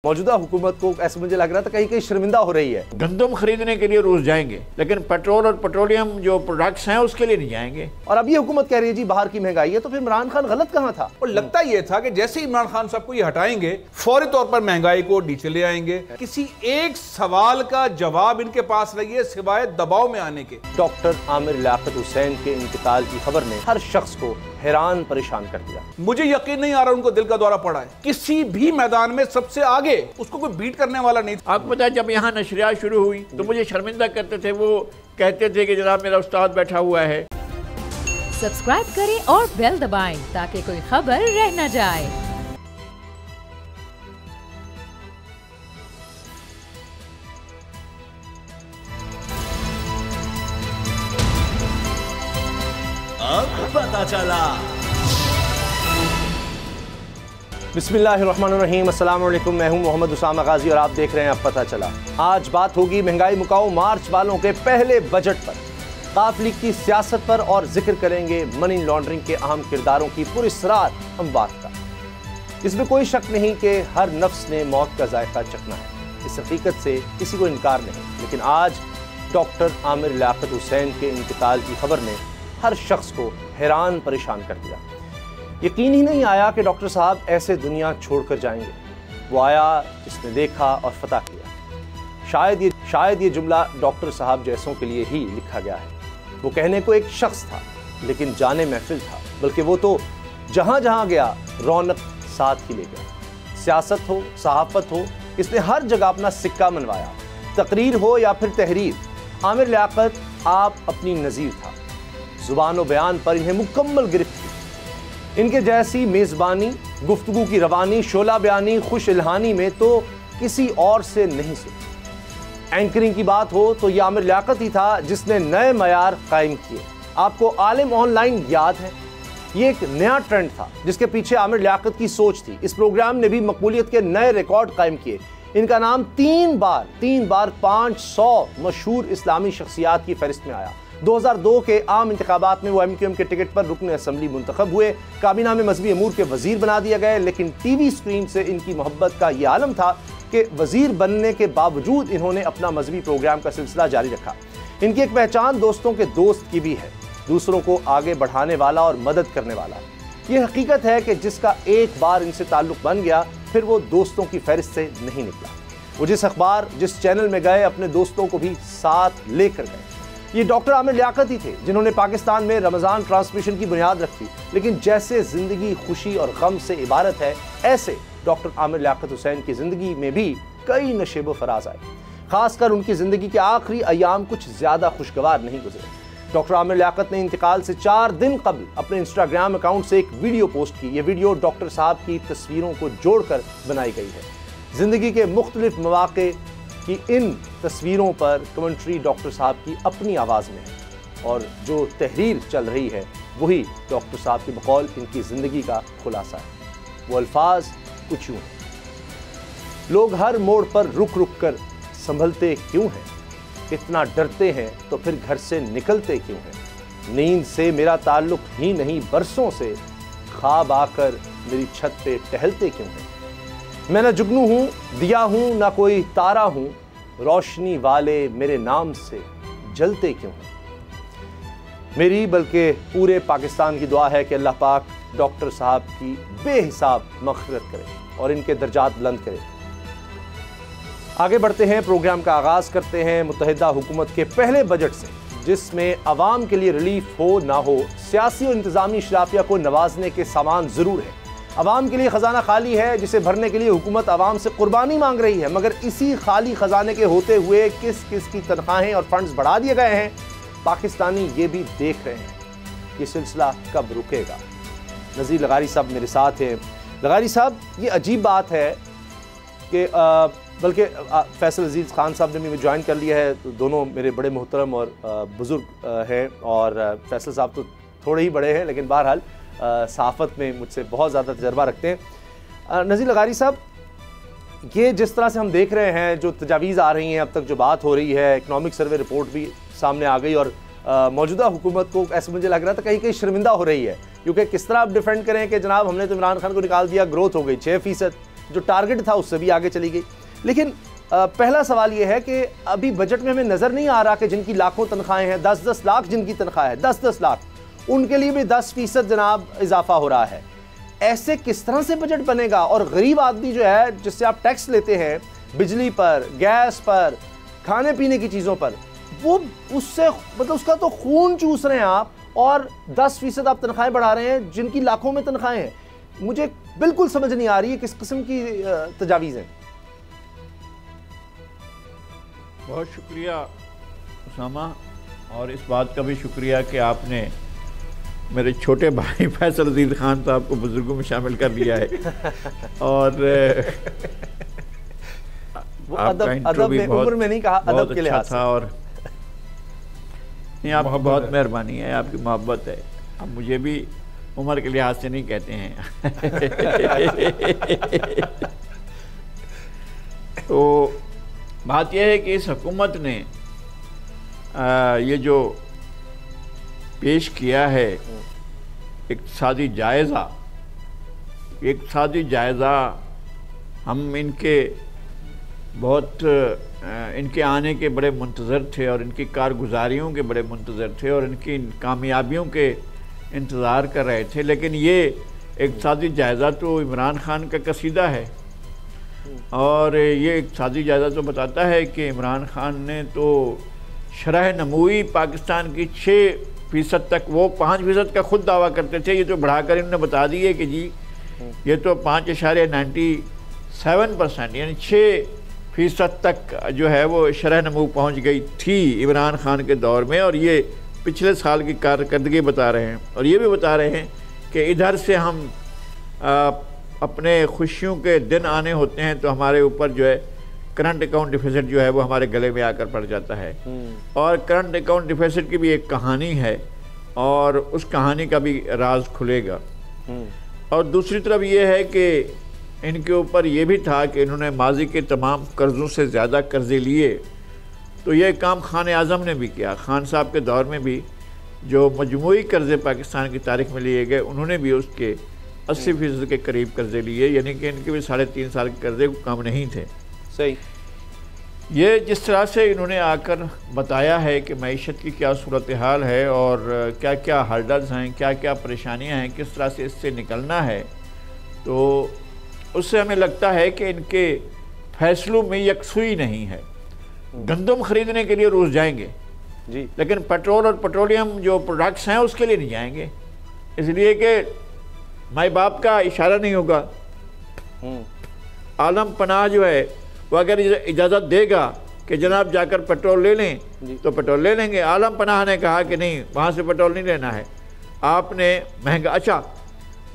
मौजूदा हुकूमत को ऐसा मुझे लग रहा था कहीं कहीं शर्मिंदा हो रही है। गंदम खरीदने के लिए रोज जाएंगे, लेकिन पेट्रोल और पेट्रोलियम जो प्रोडक्ट्स हैं उसके लिए नहीं जाएंगे। और अब ये हुकूमत कह रही है जी बाहर की महंगाई है, तो फिर इमरान खान गलत कहाँ था? और लगता ये था कि जैसे इमरान खान साहब को ये हटाएंगे फौरी तौर पर महंगाई को नीचे ले आएंगे। किसी एक सवाल का जवाब इनके पास नहीं है सिवाय दबाव में आने के। डॉक्टर आमिर लियाकत हुसैन के इंतकाल की खबर ने हर शख्स को हैरान परेशान कर दिया। मुझे यकीन नहीं आ रहा उनको दिल का दौरा पड़ा है। किसी भी मैदान में सबसे आगे उसको कोई बीट करने वाला नहीं था। आपको पता है जब यहाँ नशरियात शुरू हुई तो मुझे शर्मिंदा करते थे, वो कहते थे कि जनाब मेरा उस्ताद बैठा हुआ है। सब्सक्राइब करें और बेल दबाएं ताकि कोई खबर रह न जाए। अब पता चला। बिस्मिल्लाहिर्रहमानिर्रहीम, अस्सलाम वालेकुम। मैं हूं मोहम्मद उसामा गाजी और आप देख रहे हैं अब पता चला। आज बात होगी महंगाई मुकाओ मार्च वालों के पहले बजट पर, काफ लीग की सियासत पर और जिक्र करेंगे मनी लॉन्ड्रिंग के अहम किरदारों की पुरस्रार अमवात का। इसमें कोई शक नहीं कि हर नफ्स ने मौत का जायका चखना है, इस हकीकत से किसी को इनकार नहीं। लेकिन आज डॉक्टर आमिर लियाकत हुसैन के इंतकाल की खबर ने हर शख्स को हैरान परेशान कर दिया। यकीन ही नहीं आया कि डॉक्टर साहब ऐसे दुनिया छोड़कर जाएंगे। वो आया जिसने देखा और फतह किया। शायद ये जुमला डॉक्टर साहब जैसों के लिए ही लिखा गया है। वो कहने को एक शख्स था लेकिन जाने महफिल था, बल्कि वो तो जहाँ जहाँ गया रौनक साथ ही ले गया। सियासत हो, सहाफत हो, इसने हर जगह अपना सिक्का मनवाया। तकरीर हो या फिर तहरीर, आमिर लियाकत आप अपनी नज़ीर था। ज़ुबान व बयान पर इन्हें मुकम्मल गिरफ्त थी। इनके जैसी मेज़बानी, गुफ्तगू की रवानी, शोला बयानी, खुश इल्हानी में तो किसी और से नहीं सुनी। एंकरिंग की बात हो तो यह आमिर लियाकत ही था जिसने नए मयार कायम किए। आपको आलिम ऑनलाइन याद है, ये एक नया ट्रेंड था जिसके पीछे आमिर लियाकत की सोच थी। इस प्रोग्राम ने भी मकबूलियत के नए रिकॉर्ड कायम किए। इनका नाम तीन बार 500 मशहूर इस्लामी शख्सियात की फहरिस्त में आया। 2002 के आम इंतखाबात में वो MQM के टिकट पर रुकन असम्बली मुंतखब हुए। काबीना में मजहबी अमूर के वजीर बना दिया गए, लेकिन टीवी स्क्रीन से इनकी मोहब्बत का ये आलम था कि वजीर बनने के बावजूद इन्होंने अपना मजहबी प्रोग्राम का सिलसिला जारी रखा। इनकी एक पहचान दोस्तों के दोस्त की भी है, दूसरों को आगे बढ़ाने वाला और मदद करने वाला। ये हकीकत है कि जिसका एक बार इनसे ताल्लुक़ बन गया फिर वो दोस्तों की फहरिस्त से नहीं निकला। वो जिस अखबार, जिस चैनल में गए अपने दोस्तों को भी साथ लेकर गए। ये डॉक्टर आमिर लियाकत ही थे जिन्होंने पाकिस्तान में रमज़ान ट्रांसमिशन की बुनियाद रखी। लेकिन जैसे ज़िंदगी खुशी और गम से इबारत है, ऐसे डॉक्टर आमिर लियाकत हुसैन की ज़िंदगी में भी कई नशेब फराज आए। खासकर उनकी ज़िंदगी के आखिरी अयाम कुछ ज़्यादा खुशगवार नहीं गुजरे। डॉक्टर आमिर लियाकत ने इंतकाल से 4 दिन कबल अपने इंस्टाग्राम अकाउंट से एक वीडियो पोस्ट की। ये वीडियो डॉक्टर साहब की तस्वीरों को जोड़कर बनाई गई है। ज़िंदगी के मुख्तलिफ मौक़े कि इन तस्वीरों पर कमेंट्री डॉक्टर साहब की अपनी आवाज़ में है और जो तहरीर चल रही है वही डॉक्टर साहब के बकौल इनकी ज़िंदगी का खुलासा है। वो अल्फाज कुछ यूँ हैं, लोग हर मोड़ पर रुक रुक कर संभलते क्यों हैं, इतना डरते हैं तो फिर घर से निकलते क्यों हैं, नींद से मेरा ताल्लुक़ ही नहीं बरसों से, ख्वाब आकर मेरी छत पे टहलते क्यों हैं, मैं ना जुगनू हूँ, दिया हूँ, ना कोई तारा हूँ, रोशनी वाले मेरे नाम से जलते क्यों हैं। मेरी बल्कि पूरे पाकिस्तान की दुआ है कि अल्लाह पाक डॉक्टर साहब की बेहिसाब मग़फ़िरत करे और इनके दर्जात बुलंद करे। आगे बढ़ते हैं, प्रोग्राम का आगाज़ करते हैं मुत्तहिदा हुकूमत के पहले बजट से, जिसमें अवाम के लिए रिलीफ हो ना हो, सियासी और इंतज़ामी शराफिया को नवाजने के सामान ज़रूर है। अवाम के लिए ख़जाना खाली है जिसे भरने के लिए हुकूमत अवाम से कुर्बानी मांग रही है, मगर इसी खाली ख़जाने के होते हुए किस किस की तनख्वाहें और फंड्स बढ़ा दिए गए हैं, पाकिस्तानी ये भी देख रहे हैं। ये सिलसिला कब रुकेगा? नज़ीर लगारी साहब मेरे साथ हैं। लगारी साहब, ये अजीब बात है कि बल्कि फैसल अजीज़ खान साहब ने भी ज्वाइन कर लिया है, तो दोनों मेरे बड़े मोहतरम और बुज़ुर्ग हैं, और फैसल साहब तो थोड़े ही बड़े हैं लेकिन बहरहाल सहाफ़त में मुझसे बहुत ज़्यादा तजर्बा रखते हैं। नज़ीर लगारी साहब, ये जिस तरह से हम देख रहे हैं, जो तजावीज़ आ रही हैं, अब तक जो बात हो रही है, इकनॉमिक सर्वे रिपोर्ट भी सामने आ गई और मौजूदा हुकूमत को ऐसे मुझे लग रहा था कहीं कहीं शर्मिंदा हो रही है, क्योंकि किस तरह आप डिफेंड करें कि जनाब हमने तो इमरान खान को निकाल दिया, ग्रोथ हो गई 6%, जो टारगेट था उससे भी आगे चली गई। लेकिन पहला सवाल यह है कि अभी बजट में हमें नज़र नहीं आ रहा कि जिनकी लाखों तनख्वाहें हैं, 10-10 लाख जिनकी तनख्वाह है, 10-10 लाख, उनके लिए भी 10% जनाब इजाफा हो रहा है। ऐसे किस तरह से बजट बनेगा? और गरीब आदमी जो है, जिससे आप टैक्स लेते हैं बिजली पर, गैस पर, खाने पीने की चीज़ों पर, वो उससे मतलब उसका तो खून चूस रहे हैं आप, और 10% आप तनख्वाहें बढ़ा रहे हैं जिनकी लाखों में तनख्वाहें हैं। मुझे बिल्कुल समझ नहीं आ रही है किस किस्म की तजावीज़ हैं। बहुत शुक्रिया उसामा, और इस बात का भी शुक्रिया कि आपने मेरे छोटे भाई फैसल अजीज खान साहब को बुजुर्गों में शामिल कर लिया है। और आपका इंट्रो भी बहुत, में नहीं कहा, अदब के लिहाज था। और नहीं, आपकी बहुत मेहरबानी है, आपकी मोहब्बत है। अब मुझे भी उम्र के लिहाज से नहीं कहते हैं। तो बात यह है कि इस हुकूमत ने ये जो पेश किया है इक़्तिसादी जायज़ा, हम इनके बहुत इनके आने के बड़े मुंतज़र थे और इनकी कारगुजारियों के बड़े मुंतज़र थे और इनकी कामयाबियों के इंतज़ार कर रहे थे। लेकिन ये इक़्तिसादी जायज़ा तो इमरान खान का कसीदा है, और ये इक़्तिसादी जायज़ा तो बताता है कि इमरान खान ने तो शरह नमूई पाकिस्तान की 6% तक, वो 5% का खुद दावा करते थे, ये तो बढ़ाकर इन्होंने बता दिए कि जी ये तो 5.97% यानी 6% तक जो है वो शरह नमू पहुँच गई थी इमरान खान के दौर में। और ये पिछले साल की कारकर्दगी बता रहे हैं, और ये भी बता रहे हैं कि इधर से हम अपने खुशियों के दिन आने होते हैं तो हमारे ऊपर जो है करंट अकाउंट डिफिसिट जो है वो हमारे गले में आकर पड़ जाता है। और करंट अकाउंट डिफिसिट की भी एक कहानी है, और उस कहानी का भी राज खुलेगा। और दूसरी तरफ ये है कि इनके ऊपर ये भी था कि इन्होंने माजी के तमाम कर्ज़ों से ज़्यादा कर्ज़े लिए। तो ये काम खान आज़म ने भी किया। खान साहब के दौर में भी जो मजमूई कर्ज़े पाकिस्तान की तारीख में लिए गए, उन्होंने भी उसके 80% के करीब कर्ज़े लिए, यानी कि इनके भी 3.5 साल के कर्ज़े कम नहीं थे। सही। ये जिस तरह से इन्होंने आकर बताया है कि मईशत की क्या सूरत हाल है और क्या क्या हर्डल्स हैं, क्या क्या परेशानियां हैं, किस तरह से इससे निकलना है, तो उससे हमें लगता है कि इनके फैसलों में यकसुई नहीं है। गंदम खरीदने के लिए रोज़ जाएंगे जी, लेकिन पेट्रोल और पेट्रोलियम जो प्रोडक्ट्स हैं उसके लिए नहीं जाएंगे, इसलिए कि माई बाप का इशारा नहीं होगा। आलम पनाह जो है वो अगर इजाज़त देगा कि जनाब जाकर पेट्रोल ले लें तो पेट्रोल ले लेंगे। आलम पनाह ने कहा कि नहीं, वहाँ से पेट्रोल नहीं लेना है, आपने महंगा। अच्छा,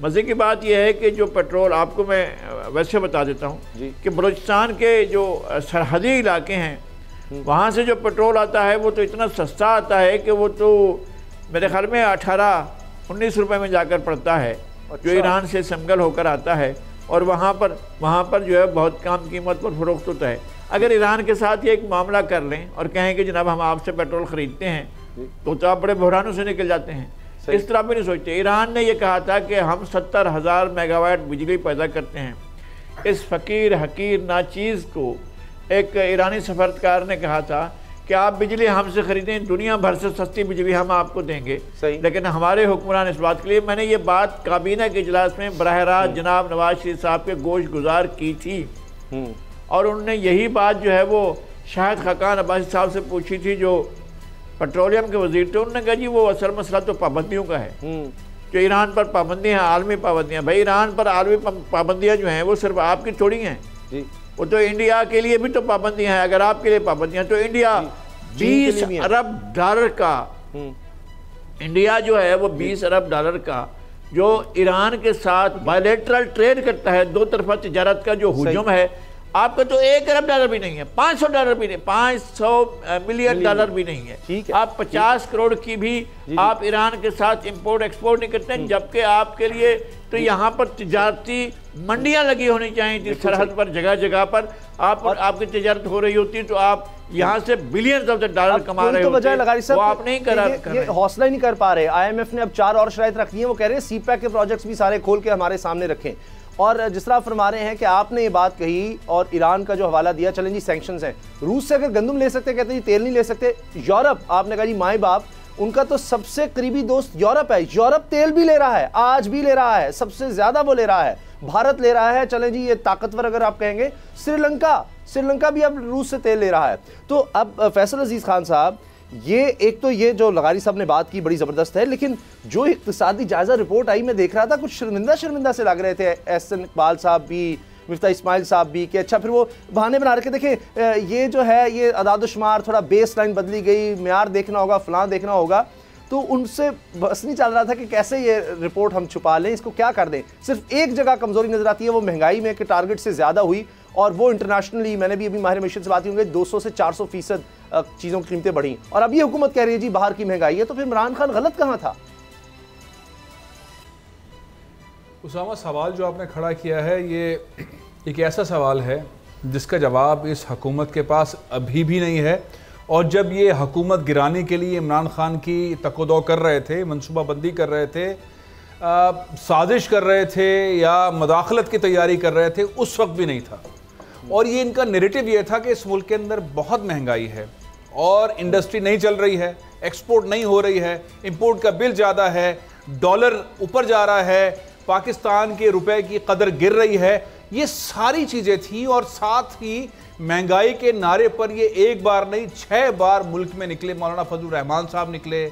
मज़े की बात यह है कि जो पेट्रोल, आपको मैं वैसे बता देता हूँ कि बलूचिस्तान के जो सरहदी इलाके हैं वहाँ से जो पेट्रोल आता है वो तो इतना सस्ता आता है कि वो तो मेरे ख्याल में 18-19 रुपये में जाकर पड़ता है। जो ईरान से समगल होकर आता है और वहाँ पर जो है बहुत कम कीमत पर फ़रोख्त होता है। अगर ईरान के साथ ये एक मामला कर लें और कहें कि जनाब हम आपसे पेट्रोल ख़रीदते हैं, तो आप बड़े बहरानों से निकल जाते हैं। इस तरह भी नहीं सोचते। ईरान ने यह कहा था कि हम 70,000 मेगावाट बिजली पैदा करते हैं। इस फ़कीर हकीर नाचीज़ को एक ईरानी सफरतकार ने कहा था कि आप बिजली हमसे ख़रीदें, दुनिया भर से सस्ती बिजली हम आपको देंगे। लेकिन हमारे हुक्मरान इस बात के लिए, मैंने ये बात काबीना के इजलास में बराह रास्त जनाब नवाज शरीफ साहब के गोश गुजार की थी, और उन्होंने यही बात जो है वो शाहिद खाकान अब्बासी साहब से पूछी थी जो पेट्रोलियम के वजीर थे। उन्होंने कहा जी वो असल मसला तो पाबंदियों का है, जो ईरान पर पाबंदियाँ हैं, आलमी पाबंदियाँ। भाई ईरान पर आलमी पाबंदियाँ जो हैं वो सिर्फ आपकी थोड़ी हैं, वो तो इंडिया के लिए भी तो पाबंदियाँ हैं। अगर आपके लिए पाबंदियाँ, तो इंडिया 20 अरब डॉलर का, इंडिया जो है वो 20 अरब डॉलर का जो ईरान के साथ बायलैटरल ट्रेड करता है, दो तरफा तिजारत का जो हुजूम है, आपका तो 1 अरब डॉलर भी नहीं है, 500 डॉलर भी नहीं, 500 मिलियन डॉलर भी नहीं है। आप 50 करोड़ की भी आप ईरान के साथ इंपोर्ट एक्सपोर्ट नहीं करते हैं, जबकि आपके लिए तो यहाँ पर तिजारती मंडियाँ लगी होनी चाहिए थी सरहद पर, जगह जगह पर आपकी तिजारत हो रही होती, तो आप यहाँ से बिलियंस ऑफ डॉलर कमा रहे होते, वो आप नहीं कर हौसला ही नहीं कर पा रहे। IMF ने अब 4 और शराइत रखी है, वो कह रहे हैं CPEC के प्रोजेक्ट्स भी सारे खोल के हमारे सामने रखें। और जिस तरह फरमा रहे हैं कि आपने ये बात कही और ईरान का जो हवाला दिया, चलें जी सैंक्शंस हैं, रूस से अगर गंदम ले सकते कहते हैं जी तेल नहीं ले सकते। यूरोप, आपने कहा जी माए बाप, उनका तो सबसे करीबी दोस्त यूरोप है, यूरोप तेल भी ले रहा है, आज भी ले रहा है, सबसे ज्यादा वो ले रहा है, भारत ले रहा है। चलें जी ये ताकतवर अगर आप कहेंगे, श्रीलंका भी अब रूस से तेल ले रहा है। तो अब फैसल अजीज खान साहब, ये एक तो ये जो लगारी साहब ने बात की बड़ी ज़बरदस्त है, लेकिन जो इक़्तिसादी जायज़ा रिपोर्ट आई मैं देख रहा था, कुछ शर्मिंदा से लग रहे थे एहसन इकबाल साहब भी, मिफ्ता इस्माइल साहब भी, कि अच्छा फिर वो बहाने बना रखे, देखें ये जो है ये अदादुशुमार थोड़ा बेस लाइन बदली गई, म्यार देखना होगा, फलां देखना होगा, तो उनसे बस नहीं चल रहा था कि कैसे ये रिपोर्ट हम छुपा लें, इसको क्या कर दें। सिर्फ एक जगह कमज़ोरी नज़र आती है, वो महंगाई में कि टारगेट से ज़्यादा हुई, और वो इंटरनेशनली, मैंने भी अभी माहिर मईशत से बात की होंगे, 200 से 400% चीज़ों की कीमतें बढ़ी, और अब ये हुकूमत कह रही है जी बाहर की महंगाई है, तो फिर इमरान खान गलत कहाँ था? उसामा, सवाल जो आपने खड़ा किया है ये एक ऐसा सवाल है जिसका जवाब इस हुकूमत के पास अभी भी नहीं है, और जब ये हुकूमत गिराने के लिए इमरान खान की तकोदो कर रहे थे, मनसूबाबंदी कर रहे थे, साजिश कर रहे थे या मदाखलत की तैयारी कर रहे थे, उस वक्त भी नहीं था। और ये इनका नैरेटिव ये था कि इस मुल्क के अंदर बहुत महंगाई है और इंडस्ट्री नहीं चल रही है, एक्सपोर्ट नहीं हो रही है, इंपोर्ट का बिल ज़्यादा है, डॉलर ऊपर जा रहा है, पाकिस्तान के रुपए की कदर गिर रही है, ये सारी चीज़ें थी। और साथ ही महंगाई के नारे पर ये एक बार नहीं 6 बार मुल्क में निकले, मौलाना फजल रहमान साहब निकले,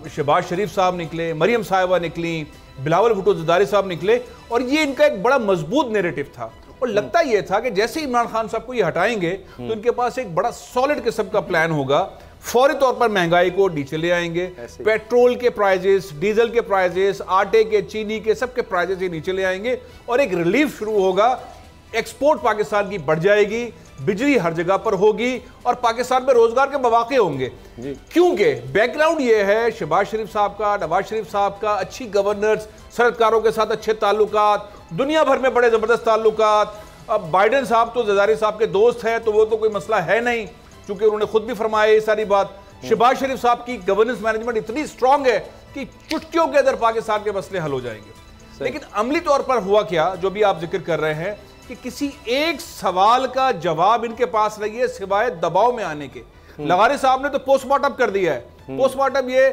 शहबाज शरीफ साहब निकले, मरियम साहिबा निकली, बिलावल भुट्टो ज़रदारी साहब निकले, और ये इनका एक बड़ा मजबूत नैरेटिव था। और लगता यह था कि जैसे ही इमरान खान साहब को ये हटाएंगे तो इनके पास एक बड़ा सॉलिड किस्म का प्लान होगा, फौरी तौर पर महंगाई को नीचे ले आएंगे, पेट्रोल के प्राइजेस, डीजल के प्राइजेस, आटे के, चीनी के, सबके प्राइजेस ये नीचे ले आएंगे, और एक रिलीफ शुरू होगा, एक्सपोर्ट पाकिस्तान की बढ़ जाएगी, बिजली हर जगह पर होगी, और पाकिस्तान में रोजगार के मौके होंगे। क्योंकि बैकग्राउंड ये है शहबाज शरीफ साहब का, नवाज शरीफ साहब का, अच्छी गवर्नेंस, सरकारों के साथ अच्छे ताल्लुकात, दुनिया भर में बड़े जबरदस्त ताल्लुकात। अब बाइडेन साहब तो ज़रदारी साहब के दोस्त हैं, तो वो तो कोई मसला है नहीं, क्योंकि उन्होंने खुद भी फरमाया ये सारी बात। शहबाज शरीफ साहब की गवर्नेंस मैनेजमेंट इतनी स्ट्रांग है कि चुटकियों के अंदर पाकिस्तान के मसले हल हो जाएंगे। लेकिन अमली तौर पर हुआ क्या, जो भी आप जिक्र कर रहे हैं, कि किसी एक सवाल का जवाब इनके पास नहीं है सिवाय दबाव में आने के। लगारी साहब ने तो पोस्टमार्टम कर दिया है। पोस्टमार्टम ये,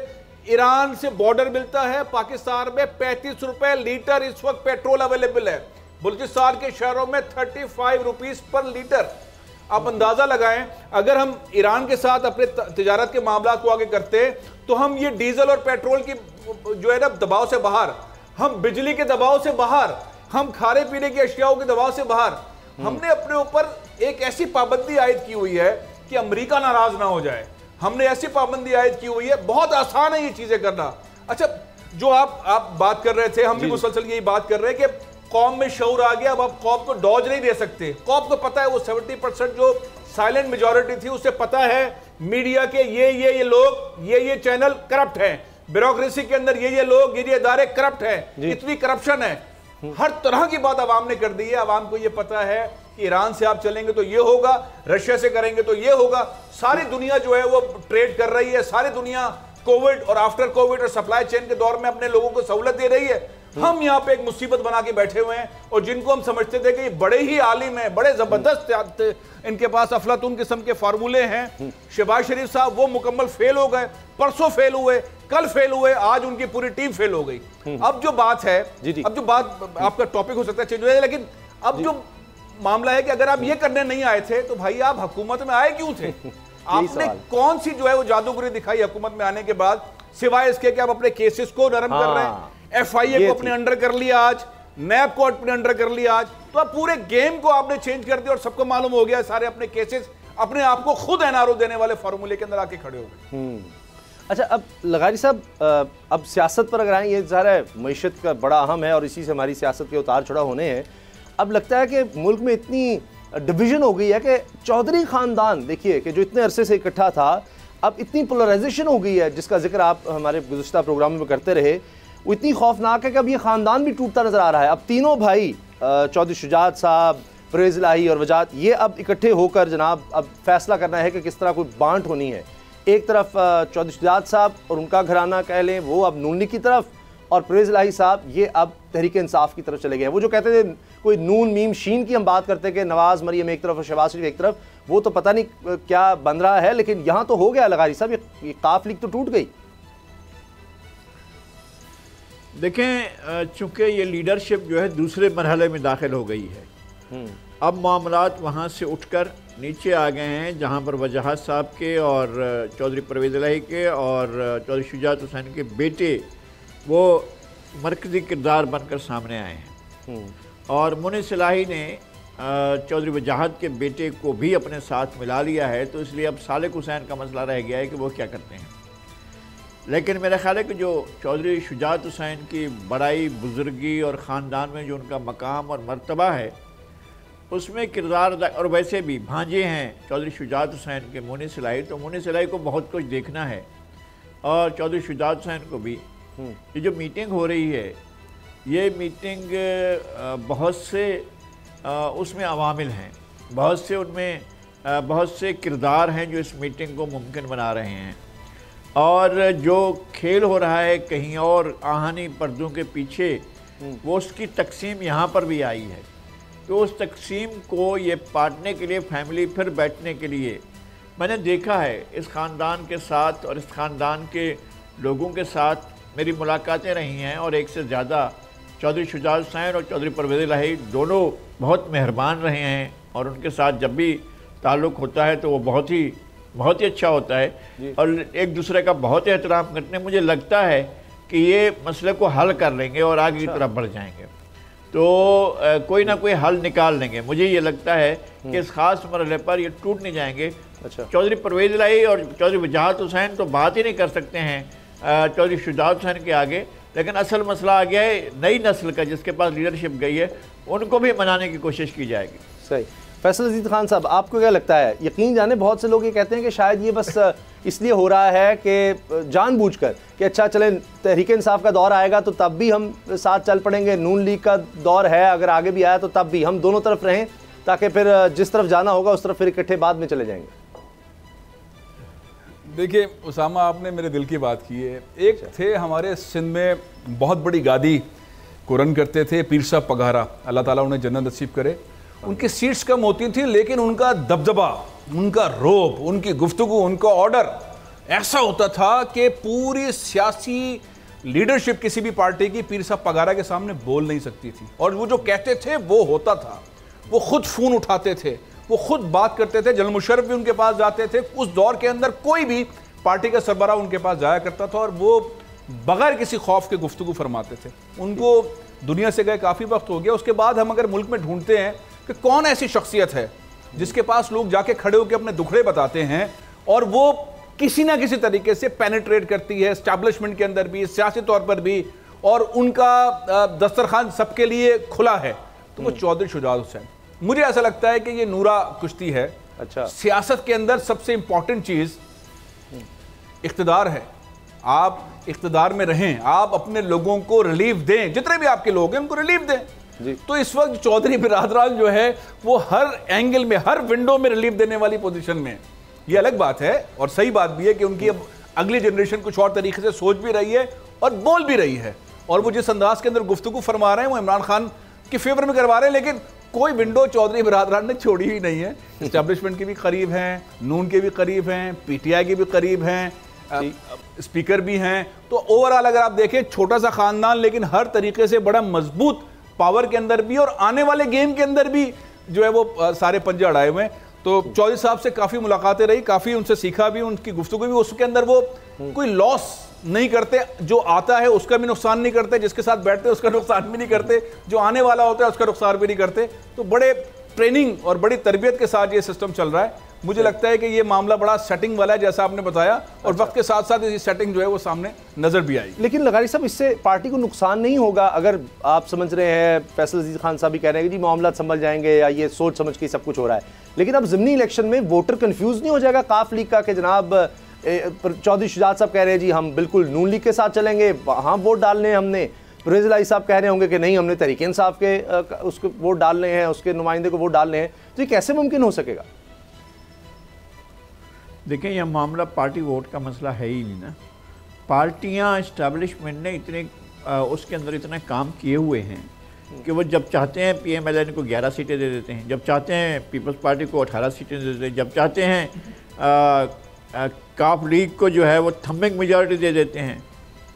ईरान से बॉर्डर मिलता है, पाकिस्तान में 35 रुपए लीटर इस वक्त पेट्रोल अवेलेबल है, बलूचिस्तान के शहरों में 35 रुपीस पर लीटर। आप अंदाजा लगाएं, अगर हम ईरान के साथ अपने तिजारत के मामला को आगे करते तो हम ये डीजल और पेट्रोल की जो है ना दबाव से बाहर, हम बिजली के दबाव से बाहर, हम खाने पीने की अशियाओं के दबाव से बाहर, हमने अपने ऊपर एक ऐसी पाबंदी आयद की हुई है कि अमेरिका नाराज ना हो जाए। हमने ऐसी पाबंदी आयद की हुई है, बहुत आसान है ये चीजें करना। अच्छा, जो आप बात कर रहे थे, हम भी मुसलसल यही बात कर रहे हैं कि कौम में शऊर आ गया, अब आप कौम को डॉज नहीं दे सकते। कौम को पता है, वो 70% जो साइलेंट मेजॉरिटी थी उसे पता है मीडिया के ये लोग, ये चैनल करप्ट हैं, ब्यूरोक्रेसी के अंदर ये लोग, ये इदारे करप्ट हैं, इतनी करप्शन है, हर तरह की बात अवाम ने कर दी है। अवाम को ये पता है कि ईरान से आप चलेंगे तो ये होगा, रशिया से करेंगे तो ये होगा। सारी दुनिया जो है वो ट्रेड कर रही है, सारी दुनिया कोविड और आफ्टर कोविड और सप्लाई चेन के दौर में अपने लोगों को सहूलत दे रही है। हम यहाँ पे एक मुसीबत बना के बैठे हुए हैं, और जिनको हम समझते थे कि बड़े ही आलिम हैं, बड़े जबरदस्त इनके पास अफलातून किस्म के फार्मूले हैं, शहबाज शरीफ साहब वो मुकम्मल फेल हो गए, परसों फेल हुए, कल फेल हुए, आज उनकी पूरी टीम फेल हो गई। अब जो बात है, अब जो बात, आपका टॉपिक हो सकता है चेंज हो जाए, लेकिन अब जो मामला है कि अगर आप ये करने नहीं आए थे तो भाई आप हुकूमत में आए क्यों थे? आपने कौन सी जो है वो जादूगरी दिखाई हुकूमत में आने के बाद, सिवाय इसके कि आप अपने केसेस को नरम कर रहे हैं, FIA को अपने अंडर कर लिया आज, नैब को अपने अंडर कर लिया आज, तो आप पूरे गेम को आपने चेंज कर दिया और सबको मालूम हो गया, सारे अपने केसेस अपने आप को खुद NRO देने वाले फार्मूले के अंदर आके खड़े हो गए। अच्छा, अब लगारी साहब, अब सियासत पर अगर आए, ये ज़ाहिर मईशत का बड़ा अहम है और इसी से हमारी सियासत के उतार चढ़ाव होने हैं। अब लगता है कि मुल्क में इतनी डिवीज़न हो गई है कि चौधरी ख़ानदान, देखिए कि जो इतने अरसे से इकट्ठा था, अब इतनी पोलराइजेशन हो गई है, जिसका जिक्र आप हमारे गुज़श्ता प्रोग्राम में करते रहे, वो इतनी खौफनाक है कि अब ये ख़ानदान भी टूटता नज़र आ रहा है। अब तीनों भाई, चौधरी शुजात साहब, परवेज़ इलाही और वजात, ये अब इकट्ठे होकर जनाब अब फैसला करना है कि किस तरह कोई बांट होनी है। एक तरफ चौधरी शुजात साहब और उनका घराना कह लें, वो अब नून लीग की तरफ, और परवेज़ इलाही साहब ये अब तहरीक इंसाफ की तरफ चले गए हैं। वो जो कहते थे कोई नून मीम शीन की हम बात करते कि नवाज मरियम एक तरफ और शहबाज शरीफ एक तरफ, वो तो पता नहीं क्या बन रहा है, लेकिन यहाँ तो हो गया लगारी साहब, ये काफ लीग तो टूट गई। देखें, चूँकि ये लीडरशिप जो है दूसरे मरहले में दाखिल हो गई है, अब मामलात वहाँ से उठकर नीचे आ गए हैं, जहाँ पर वजाहत साहब के और चौधरी परवेज़ इलाही के और चौधरी शुजात हुसैन के बेटे वो मरकज़ी किरदार बनकर सामने आए हैं। और मुनीस इलाही ने चौधरी वजाहत के बेटे को भी अपने साथ मिला लिया है, तो इसलिए अब सालिक हुसैन का मसला रह गया है कि वो क्या करते हैं। लेकिन मेरा ख्याल है कि जो चौधरी शुजात हुसैन की बड़ाई, बुज़ुर्गी और ख़ानदान में जो उनका मकाम और मर्तबा है, उसमें किरदार और वैसे भी भांजे हैं चौधरी शुजात हुसैन के मुनीस इलाही, तो मुनीस इलाही को बहुत कुछ देखना है और चौधरी शुजात हुसैन को भी। ये जो मीटिंग हो रही है, ये मीटिंग बहुत से उसमें अवामिल हैं, बहुत से उनमें बहुत से किरदार हैं जो इस मीटिंग को मुमकिन बना रहे हैं। और जो खेल हो रहा है कहीं और आहानी पर्दों के पीछे, वो उसकी तकसीम यहाँ पर भी आई है। तो उस तकसीम को ये पाटने के लिए फैमिली फिर बैठने के लिए, मैंने देखा है इस ख़ानदान के साथ और इस ख़ानदान के लोगों के साथ मेरी मुलाकातें रही हैं, और एक से ज़्यादा चौधरी शुजात हुसैन और चौधरी परवेज़ इलाही दोनों बहुत मेहरबान रहे हैं, और उनके साथ जब भी ताल्लुक़ होता है तो वो बहुत ही अच्छा होता है और एक दूसरे का बहुत एहतराम करते हैं। मुझे लगता है कि ये मसले को हल कर लेंगे और आगे की तरफ बढ़ जाएंगे, तो कोई ना कोई हल निकाल लेंगे। मुझे ये लगता है कि इस ख़ास मरहले पर ये टूट नहीं जाएंगे। चौधरी परवेज़ इलाही और चौधरी वजाहत हुसैन तो बात ही नहीं कर सकते हैं चौधरी शुजात हुसैन के आगे, लेकिन असल मसला आ गया है नई नस्ल का, जिसके पास लीडरशिप गई है, उनको भी मनाने की कोशिश की जाएगी। सही। फैसल अजीज खान साहब, आपको क्या लगता है? यकीन जाने बहुत से लोग ये कहते हैं कि शायद ये बस इसलिए हो रहा है कि जानबूझकर कि अच्छा चलें तहरीक इंसाफ का दौर आएगा तो तब भी हम साथ चल पड़ेंगे, नून लीग का दौर है अगर आगे भी आया तो तब भी हम दोनों तरफ रहें, ताकि फिर जिस तरफ जाना होगा उस तरफ फिर इकट्ठे बाद में चले जाएंगे। देखिए उसामा, आपने मेरे दिल की बात की है। एक थे हमारे सिंध में बहुत बड़ी गादी को रन करते थे, पीर साहब पघारा, अल्लाह ताला उन्हें जन्नत नसीब करे। उनकी सीट्स कम होती थी, लेकिन उनका दबदबा, उनका रोब, उनकी गुफ्तगू, उनका ऑर्डर ऐसा होता था कि पूरी सियासी लीडरशिप किसी भी पार्टी की पीर साहब पघारा के सामने बोल नहीं सकती थी, और वो जो कहते थे वो होता था। वो खुद फ़ोन उठाते थे, वो खुद बात करते थे, जनरल मुशर्रफ भी उनके पास जाते थे। उस दौर के अंदर कोई भी पार्टी का सरबराह उनके पास जाया करता था और वो बगैर किसी खौफ के गुफ्तगू फरमाते थे। उनको दुनिया से गए काफ़ी वक्त हो गया। उसके बाद हम अगर मुल्क में ढूंढते हैं कि कौन ऐसी शख्सियत है जिसके पास लोग जाके खड़े होकर अपने दुखड़े बताते हैं और वो किसी ना किसी तरीके से पेनिट्रेट करती है एस्टैब्लिशमेंट के अंदर भी, सियासी तौर पर भी, और उनका दस्तरखान सबके लिए खुला है, तो वो चौधरी शुजात हुसैन। मुझे ऐसा लगता है कि ये नूरा कुश्ती है। अच्छा, सियासत के अंदर सबसे इंपॉर्टेंट चीज इख्तिदार है। आप इख्तिदार में रहें, आप अपने लोगों को रिलीफ दें, जितने भी आपके लोग हैं उनको रिलीफ दें जी। तो इस वक्त चौधरी बिरादरान जो है वो हर एंगल में, हर विंडो में रिलीफ देने वाली पोजीशन में। ये अलग बात है और सही बात भी है कि उनकी अब अगली जनरेशन कुछ और तरीके से सोच भी रही है और बोल भी रही है, और वो जिस अंदाज के अंदर गुफ्तगू फरमा रहे हैं वो इमरान खान के फेवर में करवा रहे हैं। लेकिन कोई विंडो चौधरी बिरादरान ने छोड़ी ही नहीं है। एस्टैब्लिशमेंट के भी करीब हैं, नून के भी करीब हैं, पीटीआई के भी करीब हैं, स्पीकर भी हैं। तो ओवरऑल अगर आप देखें छोटा सा खानदान, लेकिन हर तरीके से बड़ा मजबूत पावर के अंदर भी और आने वाले गेम के अंदर भी जो है वो सारे पंजे अड़ाए हुए हैं। तो चौधरी साहब से काफ़ी मुलाकातें रही, काफ़ी उनसे सीखा भी, उनकी गुफ्तगू भी। उसके अंदर वो कोई लॉस नहीं करते, जो आता है उसका भी नुकसान नहीं करते, जिसके साथ बैठते हैं उसका नुकसान भी नहीं करते, जो आने वाला होता है उसका नुकसान भी नहीं करते। तो बड़े ट्रेनिंग और बड़ी तरबियत के साथ ये सिस्टम चल रहा है। मुझे लगता है कि ये मामला बड़ा सेटिंग वाला है, जैसा आपने बताया, और वक्त के साथ साथ ये सेटिंग जो है वो सामने नजर भी आएगी। लेकिन लगारी साहब, इससे पार्टी को नुकसान नहीं होगा? अगर आप समझ रहे हैं, फैसल अजीज खान साहब भी कह रहे हैं कि जी मामला संभल जाएंगे या ये सोच समझ के सब कुछ हो रहा है, लेकिन अब ज़िमनी इलेक्शन में वोटर कंफ्यूज नहीं हो जाएगा काफ लीग का कि जनाब चौधरी शुजात साहब कह रहे हैं जी हम बिल्कुल नून लीग के साथ चलेंगे, वहाँ वोट डालने हमने, परवेज़ इलाही साहब कह रहे होंगे कि नहीं हमने तहरीक इंसाफ के उसको वोट डालने हैं, उसके नुमाइंदे को वोट डालने हैं, तो ये कैसे मुमकिन हो सकेगा? देखें, यह मामला पार्टी वोट का मसला है ही नहीं ना। पार्टियां, इस्टेब्लिशमेंट ने इतने उसके अंदर इतने काम किए हुए हैं कि वो जब चाहते हैं PMLN को 11 सीटें दे देते हैं, जब चाहते हैं पीपल्स पार्टी को 18 सीटें दे देते हैं, जब चाहते हैं काफ लीग को जो है वो थम्बिंग मेजॉरिटी दे देते हैं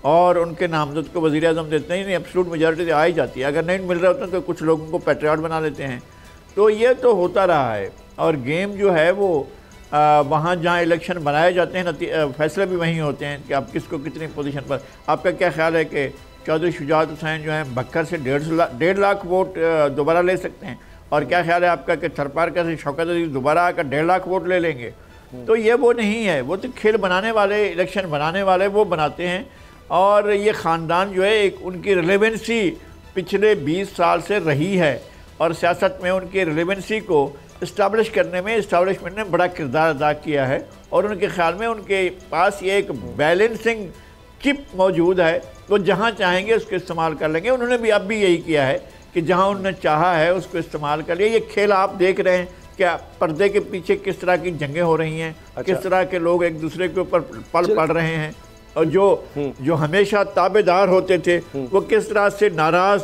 और उनके नामजद को वज़ीर आज़म देते हैं। नहीं, एब्सोल्यूट मेजॉरिटी आ ही जाती है। अगर नहीं मिल रहा होता तो कुछ लोगों को पैट्रियट बना लेते हैं। तो ये तो होता रहा है और गेम जो है वो वहाँ जहाँ इलेक्शन बनाए जाते हैं फैसले भी वहीं होते हैं कि आप किसको कितनी पोजीशन पर। आपका क्या ख्याल है कि चौधरी शुजात हुसैन जो है बक्कर से 1.5 लाख वोट दोबारा ले सकते हैं? और क्या ख्याल है आपका कि थरपारकर से शौकत अली दोबारा आकर 1.5 लाख वोट ले लेंगे? तो ये वो नहीं है, वो तो खेल बनाने वाले, इलेक्शन बनाने वाले वो बनाते हैं। और ये ख़ानदान जो है एक उनकी रिलेवेंसी पिछले 20 साल से रही है और सियासत में उनकी रिलेवेंसी को इस्टाब्लिश करने में इस्टाब्लिशमेंट ने बड़ा किरदार अदा किया है। और उनके ख्याल में उनके पास ये एक बैलेंसिंग चिप मौजूद है, वो जहाँ चाहेंगे उसको इस्तेमाल कर लेंगे। उन्होंने भी अब भी यही किया है कि जहाँ उन्होंने चाहा है उसको इस्तेमाल कर लिया। ये खेल आप देख रहे हैं क्या पर्दे के पीछे किस तरह की जंगें हो रही हैं, किस तरह के लोग एक दूसरे के ऊपर पल पड़ रहे हैं और जो हमेशा ताबेदार होते थे वो किस तरह से नाराज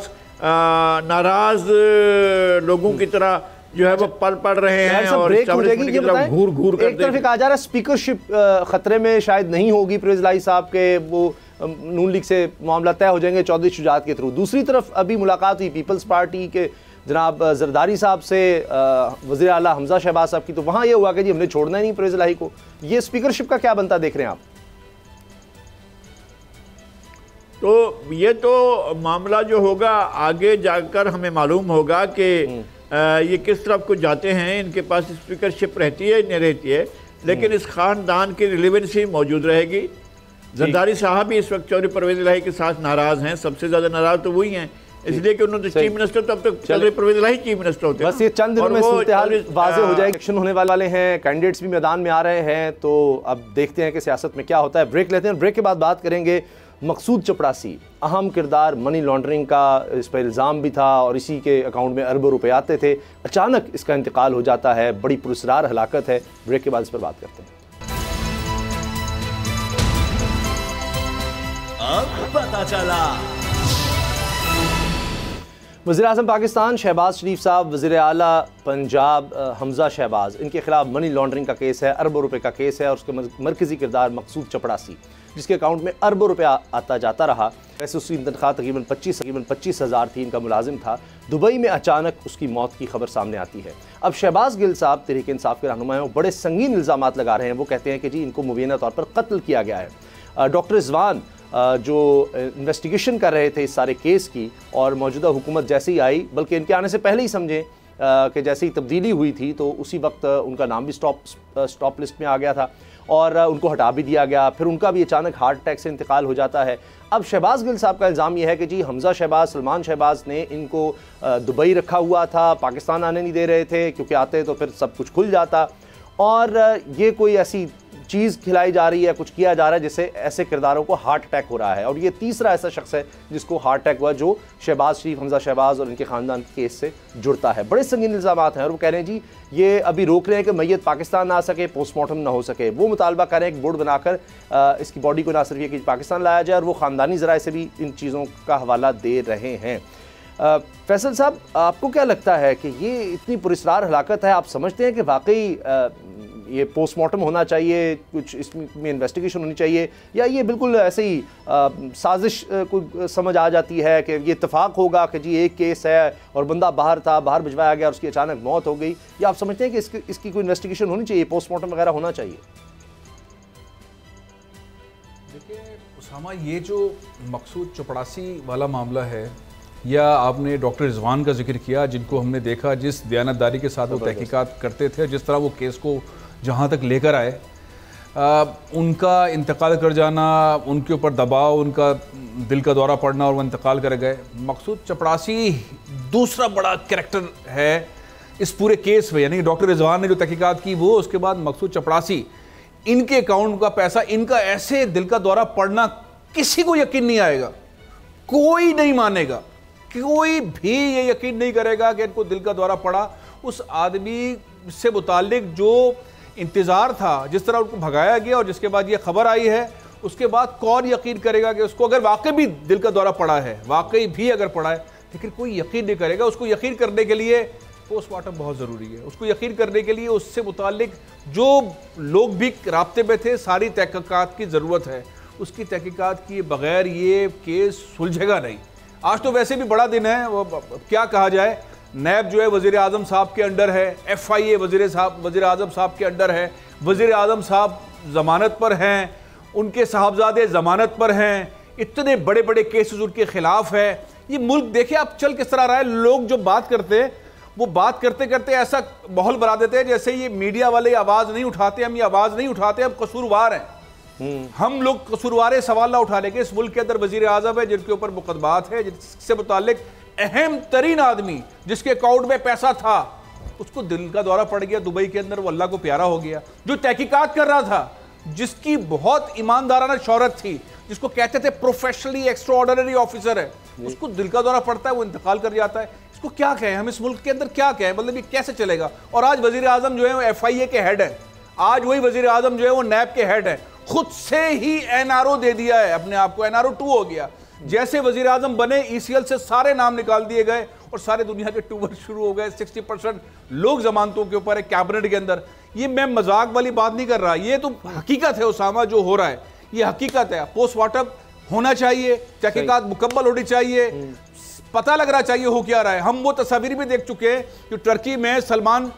लोगों की तरह जो है वो पल पड़ रहे हैं और घूर कर एक तरफ कहा जा रहा है स्पीकरशिप खतरे में शायद नहीं होगी परवेज इलाही साहब के, वो नून लीग से मामला तय हो जाएंगे चौधरी शुजात के थ्रू। दूसरी तरफ अभी मुलाकात हुई पीपल्स पार्टी के जनाब जरदारी साहब से वज़ीर आला हमजा शहबाज साहब की, तो वहाँ ये हुआ कि जी हमने छोड़ना ही नहीं परवेज इलाही को। ये स्पीकरशिप का क्या बनता देख रहे हैं आप? तो ये तो मामला जो होगा आगे जाकर हमें मालूम होगा कि ये किस तरफ को जाते हैं। इनके पास स्पीकरशिप रहती है नहीं रहती है, लेकिन इस ख़ानदान की रिलेवेंसी मौजूद रहेगी। जरदारी साहब भी इस वक्त चौधरी परवेज इलाही के साथ नाराज़ हैं, सबसे ज़्यादा नाराज़ तो वही हैं, इसलिए कि उन्होंने चीफ मिनिस्टर तब तक चौधरी परवेज इलाही चीफ मिनिस्टर होते हैं। बस ये चंद दिनों में सूरत-ए-हाल वाज़ेह हो जाएगी, इलेक्शन होने वाले हैं, कैंडिडेट्स भी मैदान में आ रहे हैं, तो अब देखते हैं कि सियासत में क्या होता है। ब्रेक लेते हैं, ब्रेक के बाद बात करेंगे मकसूद चपड़ासी, अहम किरदार मनी लॉन्ड्रिंग का, इस पर इल्ज़ाम भी था और इसी के अकाउंट में अरबों रुपए आते थे, अचानक इसका इंतकाल हो जाता है, बड़ी पुरस्कार हलाकत है। ब्रेक के बाद इस पर बात करते हैं। अब पता चला। वज़ीर-ए-आज़म पाकिस्तान शहबाज शरीफ साहब, वज़ीर आला पंजाब हमजा शहबाज, इनके खिलाफ मनी लॉन्ड्रिंग का केस है, अरबों रुपए का केस है और उसके मरकज़ी किरदार मकसूद चपड़ासी, जिसके अकाउंट में अरबों रुपये आता जाता रहा। वैसे उसकी तनख्वाह तकरीबन 25,000 थी, इनका मुलाजिम था। दुबई में अचानक उसकी मौत की खबर सामने आती है। अब शहबाज गिल साहब तहरीक इंसाफ के रहनुमा हैं, वो बड़े संगीन इल्ज़ामात लगा रहे हैं। वो कहते हैं कि जी इनको मुबीना तौर पर कत्ल किया गया है। डॉक्टर रिजवान जो इन्वेस्टिगेशन कर रहे थे इस सारे केस की, और मौजूदा हुकूमत जैसे ही आई, बल्कि इनके आने से पहले ही समझें कि जैसे ही तब्दीली हुई थी तो उसी वक्त उनका नाम भी स्टॉप लिस्ट में आ गया था और उनको हटा भी दिया गया। फिर उनका भी अचानक हार्ट अटैक से इंतकाल हो जाता है। अब शहबाज गिल साहब का इल्ज़ाम यह है कि जी हमजा शहबाज, सलमान शहबाज ने इनको दुबई रखा हुआ था, पाकिस्तान आने नहीं दे रहे थे क्योंकि आते तो फिर सब कुछ खुल जाता, और ये कोई ऐसी चीज़ खिलाई जा रही है, कुछ किया जा रहा है जिससे ऐसे किरदारों को हार्ट अटैक हो रहा है। और ये तीसरा ऐसा शख्स है जिसको हार्ट अटैक हुआ जो शहबाज शरीफ, हमजा शहबाज और इनके ख़ानदान के केस से जुड़ता है। बड़े संगीन इल्ज़ामात हैं और वो कह रहे हैं जी ये अभी रोक रहे हैं कि मैयत पाकिस्तान ना आ सके, पोस्टमार्टम ना हो सके। वो मुतालबा कर रहे हैं एक बोर्ड बनाकर इसकी बॉडी को ना सिर्फ ये कि पाकिस्तान लाया जाए, और वो ख़ानदानी ज़राए से भी इन चीज़ों का हवाला दे रहे हैं। फैसल साहब, आपको क्या लगता है कि ये इतनी पुरस्कार हलाकत है, आप समझते हैं कि वाकई ये पोस्टमार्टम होना चाहिए, कुछ इसमें इन्वेस्टिगेशन होनी चाहिए, या ये बिल्कुल ऐसे ही साजिश को समझ आ जाती है कि ये इत्तेफाक होगा कि जी एक केस है और बंदा बाहर था, बाहर भिजवाया गया और उसकी अचानक मौत हो गई, या आप समझते हैं कि इसकी कोई इन्वेस्टिगेशन होनी चाहिए, पोस्टमार्टम वगैरह होना चाहिए? देखिए उसामा, ये जो मकसूद चपड़ासी वाला मामला है, या आपने डॉक्टर रिजवान का जिक्र किया, जिनको हमने देखा जिस दयानतदारी के साथ वो तहकीकात करते थे, जिस तरह वो केस को जहाँ तक लेकर आए, उनका इंतकाल कर जाना, उनके ऊपर दबाव, उनका दिल का दौरा पड़ना और वो इंतकाल कर गए। मकसूद चपड़ासी दूसरा बड़ा कैरेक्टर है इस पूरे केस में, यानी डॉक्टर रिजवान ने जो तहकीकात की वो, उसके बाद मकसूद चपड़ासी, इनके अकाउंट का पैसा, इनका ऐसे दिल का दौरा पड़ना किसी को यकीन नहीं आएगा, कोई नहीं मानेगा, कोई भी ये यकीन नहीं करेगा कि इनको दिल का दौरा पड़ा। उस आदमी से मुताल्लिक जो इंतज़ार था, जिस तरह उनको भगाया गया और जिसके बाद ये खबर आई है, उसके बाद कौन यकीन करेगा कि उसको अगर वाकई भी दिल का दौरा पड़ा है, वाकई भी अगर पड़ा है, लेकिन कोई यकीन नहीं करेगा। उसको यकीन करने के लिए पोस्टमार्टम बहुत ज़रूरी है। उसको यकीन करने के लिए उससे मुतालिक जो लोग भी राब्ते में थे, सारी तहकीकात की ज़रूरत है। उसकी तहकीकात किए बगैर ये केस सुलझेगा नहीं। आज तो वैसे भी बड़ा दिन है, वो क्या कहा जाए, नैब जो है वज़ीर आज़म साहब के अंडर है, FIA वज़ीर आज़म साहब के अंडर है, वज़ीर आज़म साहब ज़मानत पर हैं, उनके साहबजादे ज़मानत पर हैं, इतने बड़े बड़े केसेस उनके खिलाफ है। ये मुल्क देखिए आप चल किस तरह रहा है। लोग जो बात करते हैं वो बात करते करते ऐसा माहौल बना देते हैं जैसे ये मीडिया वाले आवाज़ नहीं उठाते, हम ये आवाज़ नहीं उठाते, हम कसूरवार हैं। हम लोग कसूरवार सवाल ना उठा लेंगे। इस मुल्क के अंदर वज़ीर आज़म है जिनके ऊपर मुकदमात है, जिससे मुतालिक अहम तरीन आदमी जिसके अकाउंट में पैसा था, उसको दिल का दौरा पड़ गया दुबई के अंदर, वो अल्लाह को प्यारा हो गया। जो तहकीकात कर रहा था, जिसकी बहुत ईमानदाराना शौहरत थी, जिसको कहते थे प्रोफेशनली एक्स्ट्राऑर्डिनरी ऑफिसर है, उसको दिल का दौरा पड़ता है, वो इंतकाल कर जाता है। इसको क्या कहें हम, इस मुल्क के अंदर क्या कहें, मतलब ये कैसे चलेगा। और आज वज़ीर आज़म जो है वो FIA के हेड है, आज वही वज़ीर आज़म जो है वो नैब के हेड है। खुद से ही NRO दे दिया है अपने आप को, NRO 2 हो गया। जैसे वज़ीर आज़म बने ECL से सारे नाम निकाल दिए गए और सारे दुनिया के टूर शुरू हो गए। 60% लोग जमानतों के ऊपर है कैबिनेट के अंदर। ये मैं मजाक वाली बात नहीं कर रहा, ये तो हकीकत है उसामा, जो हो रहा है ये हकीकत है। पोस्टमार्टम होना चाहिए, तहकीकात मुकम्मल होनी चाहिए, पता लग रहा चाहिए हो क्या रहा है। हम वो तस्वीर भी देख चुके हैं कि टर्की में सलमान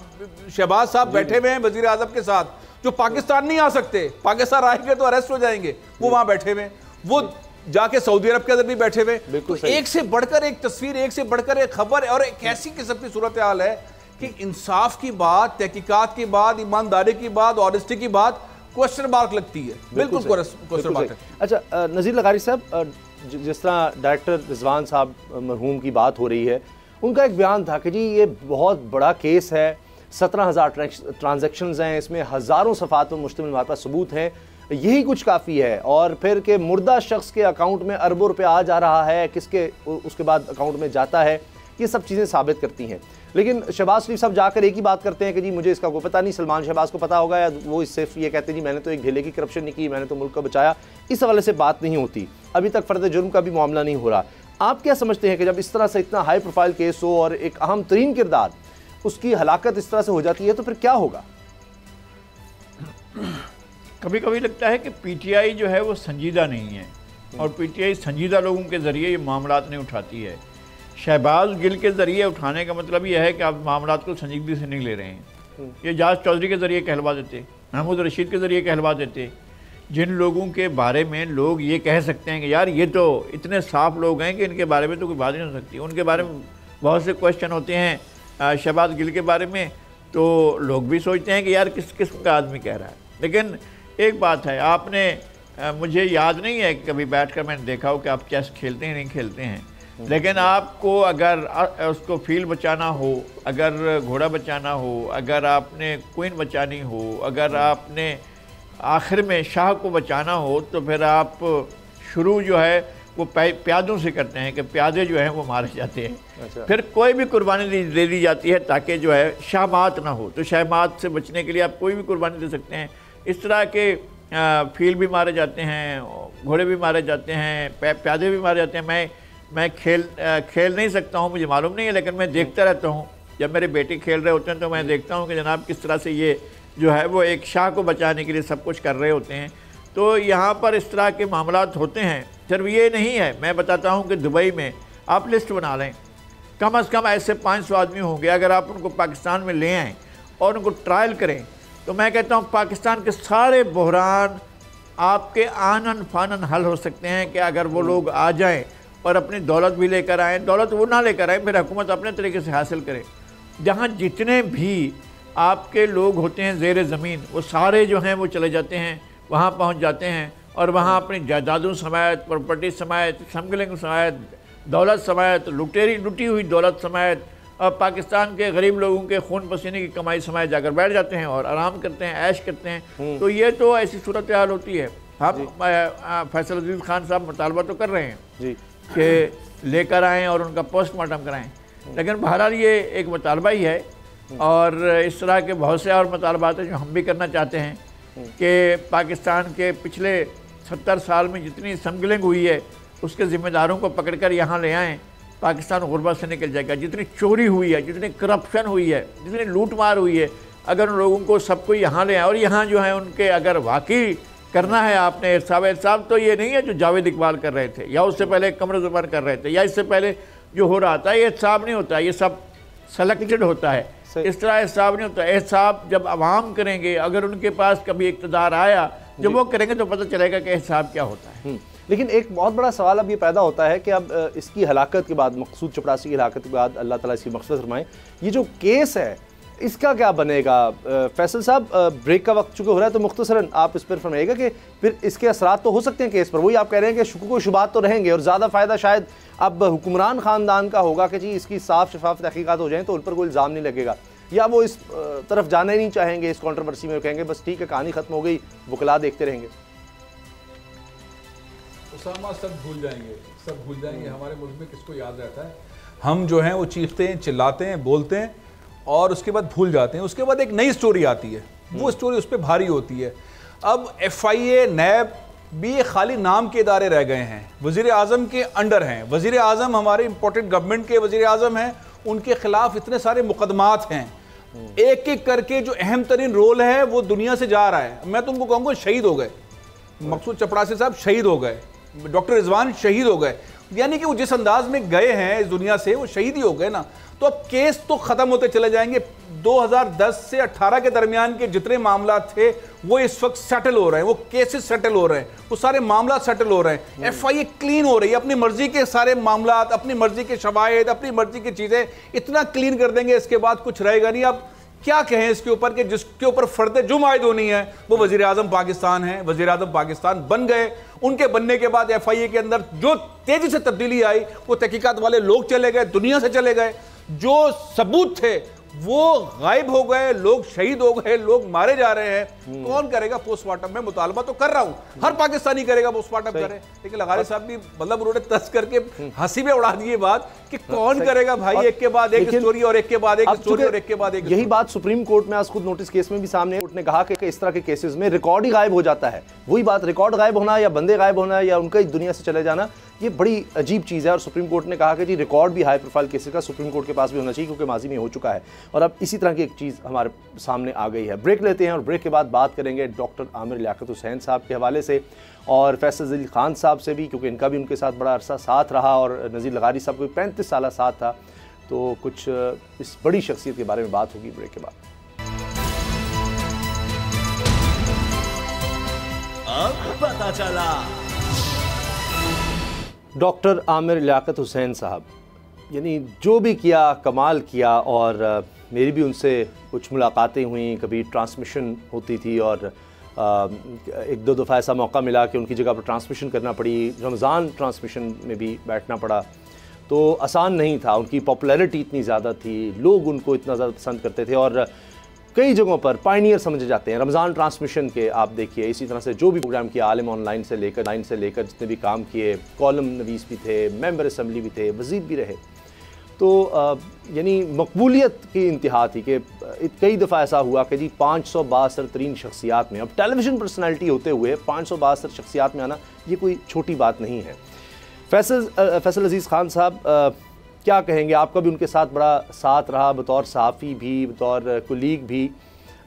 शहबाज साहब बैठे हुए हैं वज़ीर आज़म के साथ, जो पाकिस्तान नहीं आ सकते, पाकिस्तान आएंगे तो अरेस्ट हो जाएंगे, वो वहाँ बैठे हुए, वो जाके सऊदी अरब के अंदर भी बैठे हुए। तो एक से बढ़कर एक तस्वीर, एक से बढ़कर एक खबर, और एक ऐसी किस्म की सूरत हाल है कि इंसाफ की बात, तहकीकात की बात, ईमानदारी की बात, ऑनेस्टी की बात क्वेश्चन मार्क लगती है। बिल्कुल क्वेश्चन मार्क है। अच्छा नज़ीर लगारी साहब, जिस तरह डायरेक्टर रिजवान साहब मरहूम की बात हो रही है, उनका एक बयान था कि जी ये बहुत बड़ा केस है, 17,000 ट्रांजैक्शंस हैं, इसमें हज़ारों सफ़ात पर मुश्तमिल हमारे पास सबूत हैं, यही कुछ काफ़ी है। और फिर के मुर्दा शख्स के अकाउंट में अरबों रुपये आ जा रहा है, किसके उसके बाद अकाउंट में जाता है, ये सब चीज़ें साबित करती हैं। लेकिन शहबाज शरीफ साहब जाकर एक ही बात करते हैं कि जी मुझे इसका कोई पता नहीं, सलमान शहबाज को पता होगा, या वो सिर्फ ये कहते हैं जी मैंने तो एक ढेले की करप्शन नहीं की, मैंने तो मुल्क को बचाया। इस हवाले से बात नहीं होती, अभी तक फ़र्द जुर्म का भी मामला नहीं हो रहा। आप क्या समझते हैं कि जब इस तरह से इतना हाई प्रोफाइल केस हो और एक अहम तरीन किरदार उसकी हलाकत इस तरह से हो जाती है तो फिर क्या होगा? कभी कभी लगता है कि PTI जो है वो संजीदा नहीं है, और PTI संजीदा लोगों के ज़रिए ये मामलात नहीं उठाती है। शहबाज गिल के ज़रिए उठाने का मतलब यह है कि आप मामलात को संजीदगी से नहीं ले रहे हैं। ये जाज चौधरी के ज़रिए कहलवा देते, महमूद रशीद के ज़रिए कहलवा देते, जिन लोगों के बारे में लोग ये कह सकते हैं कि यार ये तो इतने साफ लोग हैं कि इनके बारे में तो कोई बात नहीं हो सकती। उनके बारे में बहुत से क्वेश्चन होते हैं शहबाज गिल के बारे में, तो लोग भी सोचते हैं कि यार किस किस्म का आदमी कह रहा है। लेकिन एक बात है, आपने मुझे याद नहीं है कि कभी बैठकर मैंने देखा हो कि आप चेस खेलते हैं नहीं खेलते हैं, लेकिन आपको अगर उसको फील बचाना हो, अगर घोड़ा बचाना हो, अगर आपने क्वीन बचानी हो, अगर आपने आखिर में शाह को बचाना हो, तो फिर आप शुरू जो है वो प्यादों से करते हैं कि प्यादे जो हैं वो मारे जाते हैं। अच्छा। फिर कोई भी कुर्बानी दे दी जाती है ताकि जो है शाहमात ना हो, तो शाहमात से बचने के लिए आप कोई भी कुर्बानी दे सकते हैं। इस तरह के फील भी मारे जाते हैं, घोड़े भी मारे जाते हैं, प्यादे भी मारे जाते हैं। मैं खेल नहीं सकता हूँ, मुझे मालूम नहीं है, लेकिन मैं देखता रहता हूँ। जब मेरे बेटे खेल रहे होते हैं तो मैं देखता हूँ कि जनाब किस तरह से ये जो है वो एक शाह को बचाने के लिए सब कुछ कर रहे होते हैं। तो यहाँ पर इस तरह के मामलात होते हैं। सिर्फ ये नहीं है, मैं बताता हूँ कि दुबई में आप लिस्ट बना लें, कम अज़ कम ऐसे 500 आदमी होंगे। अगर आप उनको पाकिस्तान में ले आएँ और उनको ट्रायल करें, तो मैं कहता हूँ पाकिस्तान के सारे बहरान आपके आनन फानन हल हो सकते हैं कि अगर वो लोग आ जाएं और अपनी दौलत भी लेकर आएँ। दौलत वो ना लेकर आएँ, फिर हुकूमत अपने तरीके से हासिल करे। जहाँ जितने भी आपके लोग होते हैं ज़ेर ज़मीन, वो सारे जो हैं वो चले जाते हैं, वहाँ पहुँच जाते हैं और वहाँ अपनी जायदादों समेत, प्रॉपर्टी समेत, स्मगलिंग समेत, दौलत समेत, लुटी हुई दौलत समेत, और पाकिस्तान के गरीब लोगों के खून पसीने की कमाई समेत जाकर बैठ जाते हैं और आराम करते हैं, ऐश करते हैं। तो ये तो ऐसी सूरत हाल होती है। हम फैसल अजीज़ खान साहब मुतालबा तो कर रहे हैं जी कि लेकर आएँ और उनका पोस्टमार्टम कराएँ, लेकिन बहरहाल ये एक मुतालबा ही है। और इस तरह के बहुत से और मुतालबात हैं जो हम भी करना चाहते हैं कि पाकिस्तान के पिछले 70 साल में जितनी स्मगलिंग हुई है उसके ज़िम्मेदारों को पकड़कर यहाँ ले आएँ, पाकिस्तान गुर्बत से निकल जाएगा। जितनी चोरी हुई है, जितनी करप्शन हुई है, जितनी लूट मार हुई है, अगर उन लोगों को सबको यहाँ ले आए और यहाँ जो है उनके अगर वाकई करना है आपने एहतसाब तो ये नहीं है जो जावेद इकबाल कर रहे थे या उससे पहले कमर ज़ुबान कर रहे थे या इससे पहले जो हो रहा था, ये एहतसाब नहीं होता, ये सब सेलेक्टेड होता है। इस तरह एहतसाब नहीं होता। एहतसाब जब आवाम करेंगे, अगर उनके पास कभी इक़्तिदार आया, जब वो करेंगे तो पता चलेगा कि एहतसाब क्या होता है। लेकिन एक बहुत बड़ा सवाल अब ये पैदा होता है कि अब इसकी हलाकत के बाद, मकसूद चपरासी की हलाकत के बाद, अल्लाह ताला इसकी मग़फ़िरत फरमाए, ये जो केस है इसका क्या बनेगा? फैसल साहब, ब्रेक का वक्त चूँकि हो रहा है तो मुख्तसरन आप इस पर फरमाइएगा कि फिर इसके असरात तो हो सकते हैं केस पर। वही आप कह रहे हैं कि शुक्र शुबात तो रहेंगे और ज़्यादा फ़ायदा शायद अब हुक्मरान ख़ानदान का होगा कि जी इसकी साफ शफाफ तहक़ीक़ात हो जाएँ तो उन पर कोई इल्ज़ाम नहीं लगेगा, या वो इस तरफ जाना ही नहीं चाहेंगे, इस कॉन्ट्रोवर्सी में कहेंगे बस ठीक है कहानी ख़त्म हो गई, वकला देखते रहेंगे। उसामा सब भूल जाएंगे, हमारे मुल्क में किसको याद रहता है? हम जो हैं वो चीखते हैं, चिल्लाते हैं, बोलते हैं और उसके बाद भूल जाते हैं। उसके बाद एक नई स्टोरी आती है, वो स्टोरी उस पर भारी होती है। अब FIA, नैब भी ये खाली नाम के इदारे रह गए हैं, वज़ीर आज़म के अंडर हैं। वज़ीर आज़म हमारे इम्पोर्टेंट गवर्नमेंट के वज़ीर आज़म हैं, उनके खिलाफ इतने सारे मुकदमात हैं, एक एक करके जो अहम तरीन रोल है वो दुनिया से जा रहा है। मैं तुमको कहूँगा शहीद हो गए, मकसूद चपरासी साहब शहीद हो गए, डॉक्टर रिजवान शहीद हो गए, यानी कि वो जिस अंदाज में गए हैं इस दुनिया से वो शहीद ही हो गए ना। तो अब केस तो ख़त्म होते चले जाएंगे। 2010 से 18 के दरमियान के जितने मामला थे वो इस वक्त सेटल हो रहे हैं, वो केसेस सेटल हो रहे हैं, वो सारे मामला सेटल हो रहे हैं। FIA क्लीन हो रही है, अपनी मर्जी के सारे मामला, अपनी मर्जी के शवाहिद, अपनी मर्जी की चीज़ें इतना क्लीन कर देंगे, इसके बाद कुछ रहेगा नहीं। अब क्या कहें इसके ऊपर कि जिसके ऊपर फर्द जुर्म आयद होनी है वो वज़ीर आज़म पाकिस्तान है। वज़ीर आज़म पाकिस्तान बन गए, उनके बनने के बाद FIA के अंदर जो तेज़ी से तब्दीली आई, वो तहकीकात वाले लोग चले गए, दुनिया से चले गए, जो सबूत थे वो गायब हो गए, लोग शहीद हो गए, लोग मारे जा रहे हैं। कौन करेगा पोस्टमार्टम? मैं मुतालबा तो कर रहा हूं, हर पाकिस्तानी करेगा पोस्टमार्टम करे, लेकिन लगारी साहब भी मतलब उन्होंने तस करके हंसी में उड़ा दी ये बात कि कौन करेगा भाई, एक के बाद एक स्टोरी और एक के बाद एक स्टोरी और एक के बाद एक। यही बात सुप्रीम कोर्ट में आज खुद नोटिस केस में भी सामने कोर्ट ने कहा कि इस तरह के केसेस में रिकॉर्ड ही गायब हो जाता है। वही बात, रिकॉर्ड गायब होना या बंदे गायब होना या उनका इस दुनिया से चले जाना, ये बड़ी अजीब चीज़ है। और सुप्रीम कोर्ट ने कहा कि जी रिकॉर्ड भी हाई प्रोफाइल केसेस का सुप्रीम कोर्ट के पास भी होना चाहिए, क्योंकि माजी में हो चुका है। और अब इसी तरह की एक चीज़ हमारे सामने आ गई है। ब्रेक लेते हैं और ब्रेक के बाद बात करेंगे डॉक्टर आमिर लियाकत हुसैन साहब के हवाले से और फैसल अली खान साहब से भी, क्योंकि इनका भी उनके साथ बड़ा अरसा साथ रहा और नज़ीर लगारी साहब को 35 साल साथ था। तो कुछ इस बड़ी शख्सियत के बारे में बात होगी ब्रेक के बाद। अब पता चला डॉक्टर आमिर लियाकत हुसैन साहब, यानी जो भी किया कमाल किया। और मेरी भी उनसे कुछ मुलाकातें हुई, कभी ट्रांसमिशन होती थी और एक दो दफ़ा ऐसा मौका मिला कि उनकी जगह पर ट्रांसमिशन करना पड़ी, रमज़ान ट्रांसमिशन में भी बैठना पड़ा। तो आसान नहीं था, उनकी पॉपुलैरिटी इतनी ज़्यादा थी, लोग उनको इतना ज़्यादा पसंद करते थे और कई जगहों पर पायनियर समझे जाते हैं रमज़ान ट्रांसमिशन के। आप देखिए इसी तरह से जो भी प्रोग्राम किया, आलिम ऑनलाइन से लेकर जितने भी काम किए, कॉलम नवीस भी थे, मेंबर असम्बली भी थे, वज़ीर भी रहे। तो यानी मकबूलियत की इंतहा थी कि कई दफ़ा ऐसा हुआ कि जी 562 तरीन शख्सियात में, अब टेलीविज़न पर्सनैलिटी होते हुए 562 शख्सियात में आना ये कोई छोटी बात नहीं है। फैसल अजीज़ खान साहब, क्या कहेंगे? आपका भी उनके साथ बड़ा साथ रहा, बतौर सहाफ़ी भी, बतौर कुलीग भी।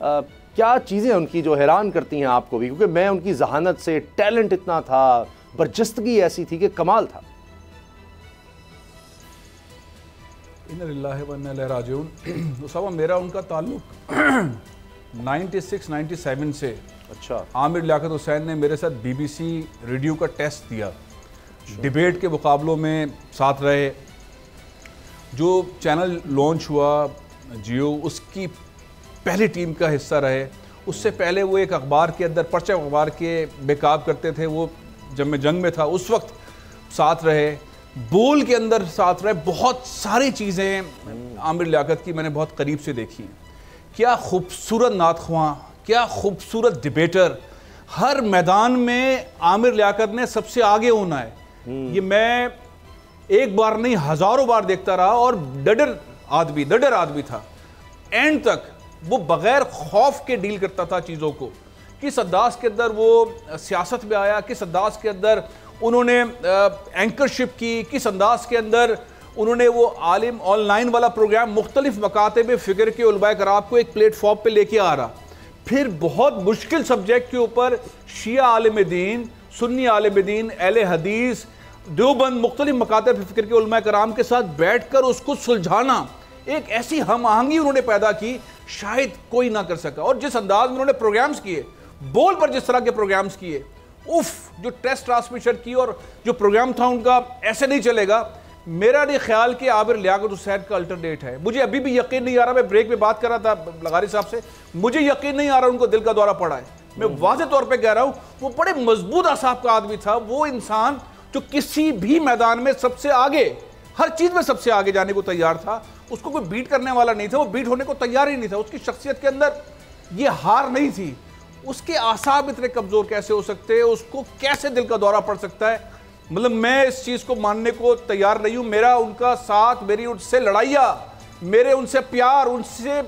क्या चीज़ें उनकी जो हैरान करती हैं आपको भी? क्योंकि मैं उनकी जहानत से, टैलेंट इतना था, बरजस्तगी ऐसी थी कि कमाल था। इन्ना लिल्लाहि व इन्ना इलैहि राजिऊन। उसामा, मेरा उनका ताल्लुक 96-97 से। अच्छा। आमिर लियाकत हुसैन ने मेरे साथ BBC रेडियो का टेस्ट दिया, डिबेट के मुकाबलों में साथ रहे। जो चैनल लॉन्च हुआ जियो, उसकी पहली टीम का हिस्सा रहे। उससे पहले वो एक अखबार के अंदर, परचम अखबार के बेकाब करते थे, वो जब मैं जंग में था उस वक्त साथ रहे। बोल के अंदर साथ रहे। बहुत सारी चीज़ें आमिर लियाकत की मैंने बहुत करीब से देखी हैं। क्या खूबसूरत नातख्वां, क्या खूबसूरत डिबेटर। हर मैदान में आमिर लियाकत ने सबसे आगे होना है, ये मैं एक बार नहीं हज़ारों बार देखता रहा। और डडर आदमी था। एंड तक वो बग़ैर खौफ के डील करता था चीज़ों को किस अंदाज के अंदर वो सियासत में आया, किस अंदाज के अंदर उन्होंने एंकरशिप की, किस अंदाज के अंदर उन्होंने वो आलिम ऑनलाइन वाला प्रोग्राम मुख्तलिफ मकातब फ़िक्र के उलमाए कराम को एक प्लेटफॉर्म पे लेके आ रहा। फिर बहुत मुश्किल सब्जेक्ट के ऊपर शिया आलिम दीन, सुन्नी आलिम दीन, अहले हदीस, देवबंद, मुख्तलिफ मकातब फ़िक्र के उलमाए कराम के साथ बैठ कर उसको सुलझाना, एक ऐसी हम आहंगी उन्होंने पैदा की शायद कोई ना कर सका। और जिस अंदाज में उन्होंने प्रोग्राम्स किए, बोल पर जिस तरह के प्रोग्राम्स किए, उफ, जो टेस्ट ट्रांसमिशन की और जो प्रोग्राम था उनका, ऐसे नहीं चलेगा। मेरा नहीं ख्याल कि आबिर लियाकत हुसैन का अल्टरनेट है। मुझे अभी भी यकीन नहीं आ रहा, मैं ब्रेक में बात कर रहा था लगारी साहब से, मुझे यकीन नहीं आ रहा उनको दिल का दौरा पड़ा है। मैं वाज़ेह तौर पे कह रहा हूँ, वो बड़े मजबूत असाब का आदमी था। वो इंसान जो किसी भी मैदान में सबसे आगे, हर चीज़ में सबसे आगे जाने को तैयार था, उसको कोई बीट करने वाला नहीं था, वो बीट होने को तैयार ही नहीं था। उसकी शख्सियत के अंदर ये हार नहीं थी। उसके आसाब इतने कमज़ोर कैसे हो सकते हैं, उसको कैसे दिल का दौरा पड़ सकता है, मतलब मैं इस चीज़ को मानने को तैयार नहीं हूँ। मेरा उनका साथ, मेरी उनसे लड़ाइयाँ, मेरे उनसे प्यार, उनसे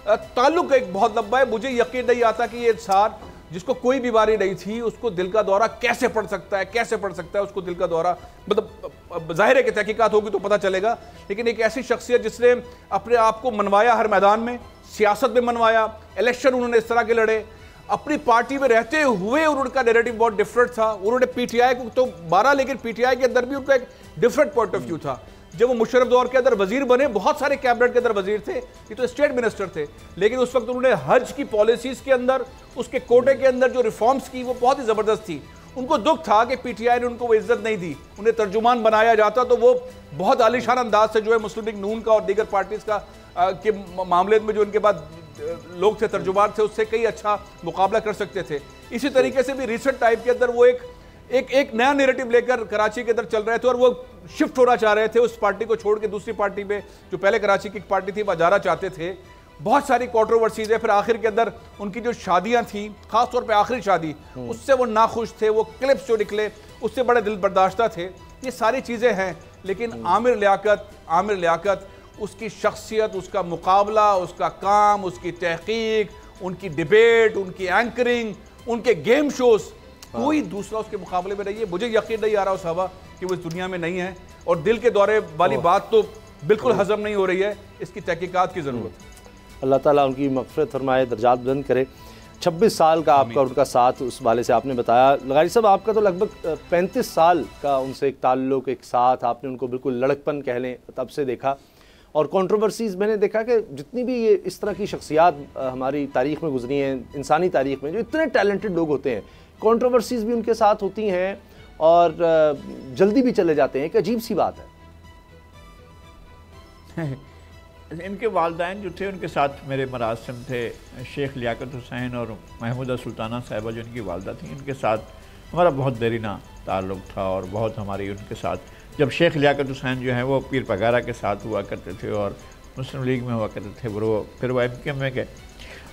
ताल्लुक़ एक बहुत लंबा है। मुझे यकीन नहीं आता कि ये इंसान जिसको कोई बीमारी नहीं थी, उसको दिल का दौरा कैसे पड़ सकता है, कैसे पड़ सकता है उसको दिल का दौरा। मतलब ज़ाहिर है कि तहकीकात होगी तो पता चलेगा, लेकिन एक ऐसी शख्सियत जिसने अपने आप को मनवाया, हर मैदान में, सियासत में मनवाया, इलेक्शन उन्होंने इस तरह के लड़े, अपनी पार्टी में रहते हुए उनका नैरेटिव बहुत डिफरेंट था। उन्होंने पीटीआई को तो मारा, लेकिन पीटीआई के अंदर भी उनका एक डिफरेंट पॉइंट ऑफ व्यू था। जब वो मुशर्रफ दौर के अंदर वजीर बने, बहुत सारे कैबिनेट के अंदर वजीर थे, ये तो स्टेट मिनिस्टर थे, लेकिन उस वक्त उन्होंने हज की पॉलिसीज़ के अंदर, उसके कोटे के अंदर जो रिफॉर्म्स की, वो बहुत ही ज़बरदस्त थी। उनको दुख था कि पीटीआई ने उनको वो इज्जत नहीं दी। उन्हें तर्जुमान बनाया जाता तो वो बहुत आलीशान अंदाज से जो है मुस्लिम लीग नून का और दीगर पार्टीज़ का के मामले में जो उनके बाद लोग थे, तर्जुमान थे, उससे कई अच्छा मुकाबला कर सकते थे। इसी तरीके से भी रिसेंट टाइम के अंदर वो एक नया नैरेटिव लेकर कराची के अंदर चल रहे थे और वो शिफ्ट होना चाह रहे थे, उस पार्टी को छोड़ के दूसरी पार्टी में, जो पहले कराची की पार्टी थी, वह जाना चाहते थे। बहुत सारी कंट्रोवर्सीज है। फिर आखिर के अंदर उनकी जो शादियां थी, खासतौर पे आखिरी शादी, उससे वो नाखुश थे, वो क्लिप्स जो निकले उससे बड़े दिल बर्दाश्ता थे। ये सारी चीज़ें हैं, लेकिन आमिर लियाकत उसकी शख्सियत, उसका मुकाबला, उसका काम, उसकी तहकीक, उनकी डिबेट, उनकी एंकरिंग, उनके गेम शोज़, कोई दूसरा उसके मुकाबले में नहीं है। मुझे यकीन नहीं आ रहा उस हवा कि वो इस दुनिया में नहीं है। और दिल के दौरे वाली बात तो बिल्कुल हजम नहीं हो रही है, इसकी तहकीकात की ज़रूरत है। अल्लाह ताला उनकी मग़फ़िरत फरमाए, दर्जात बुलंद करे। 26 साल का आपका उनका साथ, उस वाले से आपने बताया। लगारी साहब, आपका तो लगभग 35 साल का उनसे एक ताल्लुक़, एक साथ, आपने उनको बिल्कुल लड़कपन कह लें तब से देखा। और कंट्रोवर्सीज़ मैंने देखा कि जितनी भी ये इस तरह की शख्सियात हमारी तारीख़ में गुजरी हैं, इंसानी तारीख़ में, जो इतने टैलेंटेड लोग होते हैं, कंट्रोवर्सीज़ भी उनके साथ होती हैं और जल्दी भी चले जाते हैं। एक अजीब सी बात है। इनके वालिदैन जो थे, उनके साथ मेरे मरासिम थे। शेख लियाकत हुसैन और महमूदा सुल्ताना साहिबा जो इनकी वालदा थी, इनके साथ हमारा बहुत देरीना ताल्लुक़ था और बहुत हमारी उनके साथ, जब शेख लियाकत हुसैन जो हैं वो पीर पगारा के साथ हुआ करते थे और मुस्लिम लीग में हुआ करते थे, फिर वो MKM में गए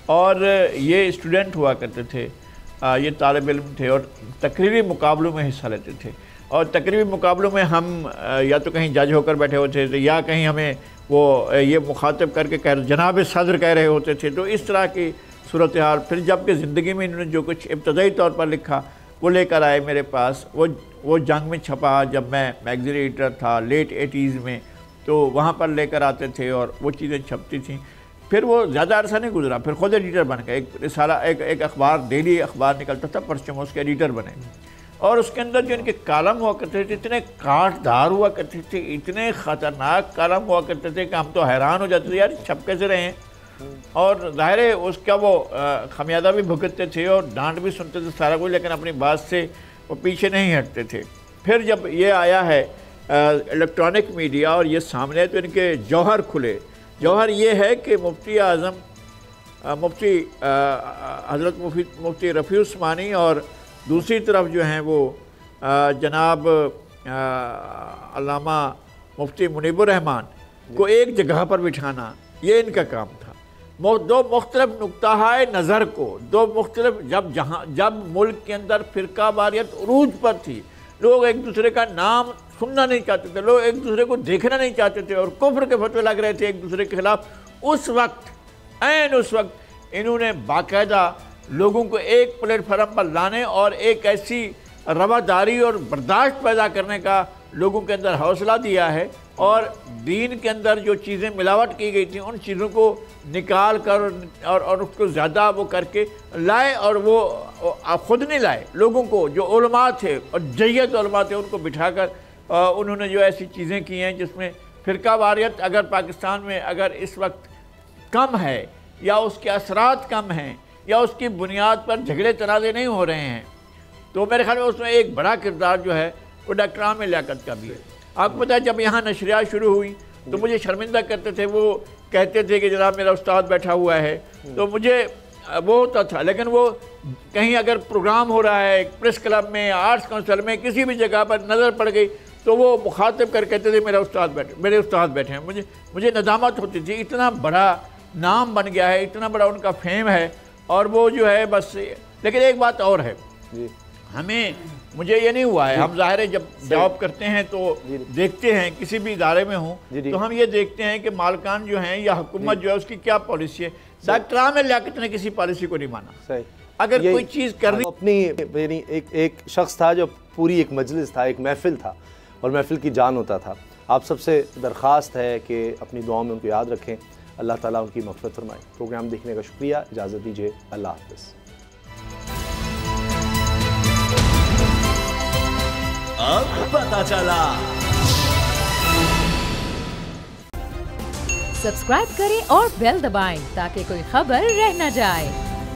और ये स्टूडेंट हुआ करते थे, ये तालिब इल्म थे और तकरीरी मुकाबलों में हिस्सा लेते थे। और तकरीरी मुकाबलों में हम या तो कहीं जज होकर बैठे होते थे या कहीं हमें वो ये मुखातिब करके कह जनाब सदर कह रहे होते थे। तो इस तरह की सूरत हाल। फिर जबकि ज़िंदगी में इन्होंने जो कुछ इब्तदाई तौर पर लिखा वो लेकर आए मेरे पास। वो जंग में छपा, जब मैं मैगज़ीन एडिटर था लेट 80s में, तो वहाँ पर लेकर आते थे और वो चीज़ें छपती थीं। फिर वो ज़्यादा अरसा नहीं गुजरा, फिर खुद एडिटर बन गए। एक रिसाला, एक अखबार, डेली अखबार निकलता था, परचम, उसके एडिटर बने। और उसके अंदर जो इनके कालम हुआ करते थे, इतने काटदार हुआ करते थे, इतने ख़तरनाक कालम हुआ करते थे कि हम तो हैरान हो जाते थे, यार छप कैसे रहे हैं। और ज़ाहिर है उसका वो खमियाजा भी भुगतते थे और डांट भी सुनते थे, सारा कुछ, लेकिन अपनी बात से वो पीछे नहीं हटते थे। फिर जब ये आया है इलेक्ट्रॉनिक मीडिया और ये सामने, तो इनके जौहर खुले। जौहर ये है कि मुफ्ती आज़म, मुफ्ती हज़रत मुफ्ती रफ़ी उस्मानी और दूसरी तरफ जो हैं वो जनाब अल्लामा मुफ्ती मुनीबुर रहमान को एक जगह पर बिठाना, ये इनका काम था। दो मुख्तलिफ नुक्ता नज़र को, दो मुख्तलिफ, जब मुल्क के अंदर फ़िरका वारियत उरूज पर थी, लोग एक दूसरे का नाम सुनना नहीं चाहते थे, लोग एक दूसरे को देखना नहीं चाहते थे और कुफ्र के फतवे लग रहे थे एक दूसरे के खिलाफ। उस वक्त इन्होंने बाकायदा लोगों को एक प्लेटफार्म पर लाने और एक ऐसी रवादारी और बर्दाश्त पैदा करने का लोगों के अंदर हौसला दिया है, और दीन के अंदर जो चीज़ें मिलावट की गई थी उन चीज़ों को निकाल कर और उसको ज़्यादा वो करके लाए, और वो ख़ुद नहीं लाए, लोगों को जो उलमा थे और जय्यत उलमा थे उनको बिठाकर उन्होंने जो ऐसी चीज़ें की हैं जिसमें फ़िरका वारियत अगर पाकिस्तान में अगर इस वक्त कम है या उसके असरात कम हैं या उसकी बुनियाद पर झगड़े तनाज़े नहीं हो रहे हैं, तो मेरे ख्याल में उसमें एक बड़ा किरदार जो है वो डॉक्टर आमिर लियाकत का भी है। आपको पता है जब यहाँ नशरियात शुरू हुई तो मुझे शर्मिंदा करते थे, वो कहते थे कि जनाब मेरा उस्ताद बैठा हुआ है, तो मुझे वो होता था। लेकिन वो कहीं अगर प्रोग्राम हो रहा है प्रेस क्लब में, आर्ट्स काउंसिल में, किसी भी जगह पर नज़र पड़ गई तो वो मुखातिब कर कहते थे मेरे उस्ताद बैठे हैं। मुझे नदामत होती थी, इतना बड़ा नाम बन गया है, इतना बड़ा उनका फेम है, और वो जो है बस। लेकिन एक बात और है, हमें मुझे ये नहीं हुआ है, हम ज़ाहिर है जब जॉब करते हैं तो देखते हैं, किसी भी इदारे में हूँ तो हम ये देखते हैं कि मालकान जो हैं या हुकूमत जो है उसकी क्या पॉलिसी है। डॉक्टर आमिर लियाकत ने किसी पॉलिसी को नहीं माना। अगर कोई चीज़ करनी अपनी एक शख्स था जो पूरी एक मजलिस था, एक महफिल था, और महफिल की जान होता था। आप सबसे दरख्वास्त है कि अपनी दुआओं में उनको याद रखें, अल्लाह ताला उनकी मग़फ़िरत फरमाए। प्रोग्राम देखने का शुक्रिया, इजाज़त दीजिए, अल्लाह हाफ़िज़। अब पता चला। सब्सक्राइब करें और बेल दबाएं ताकि कोई खबर रह न जाए।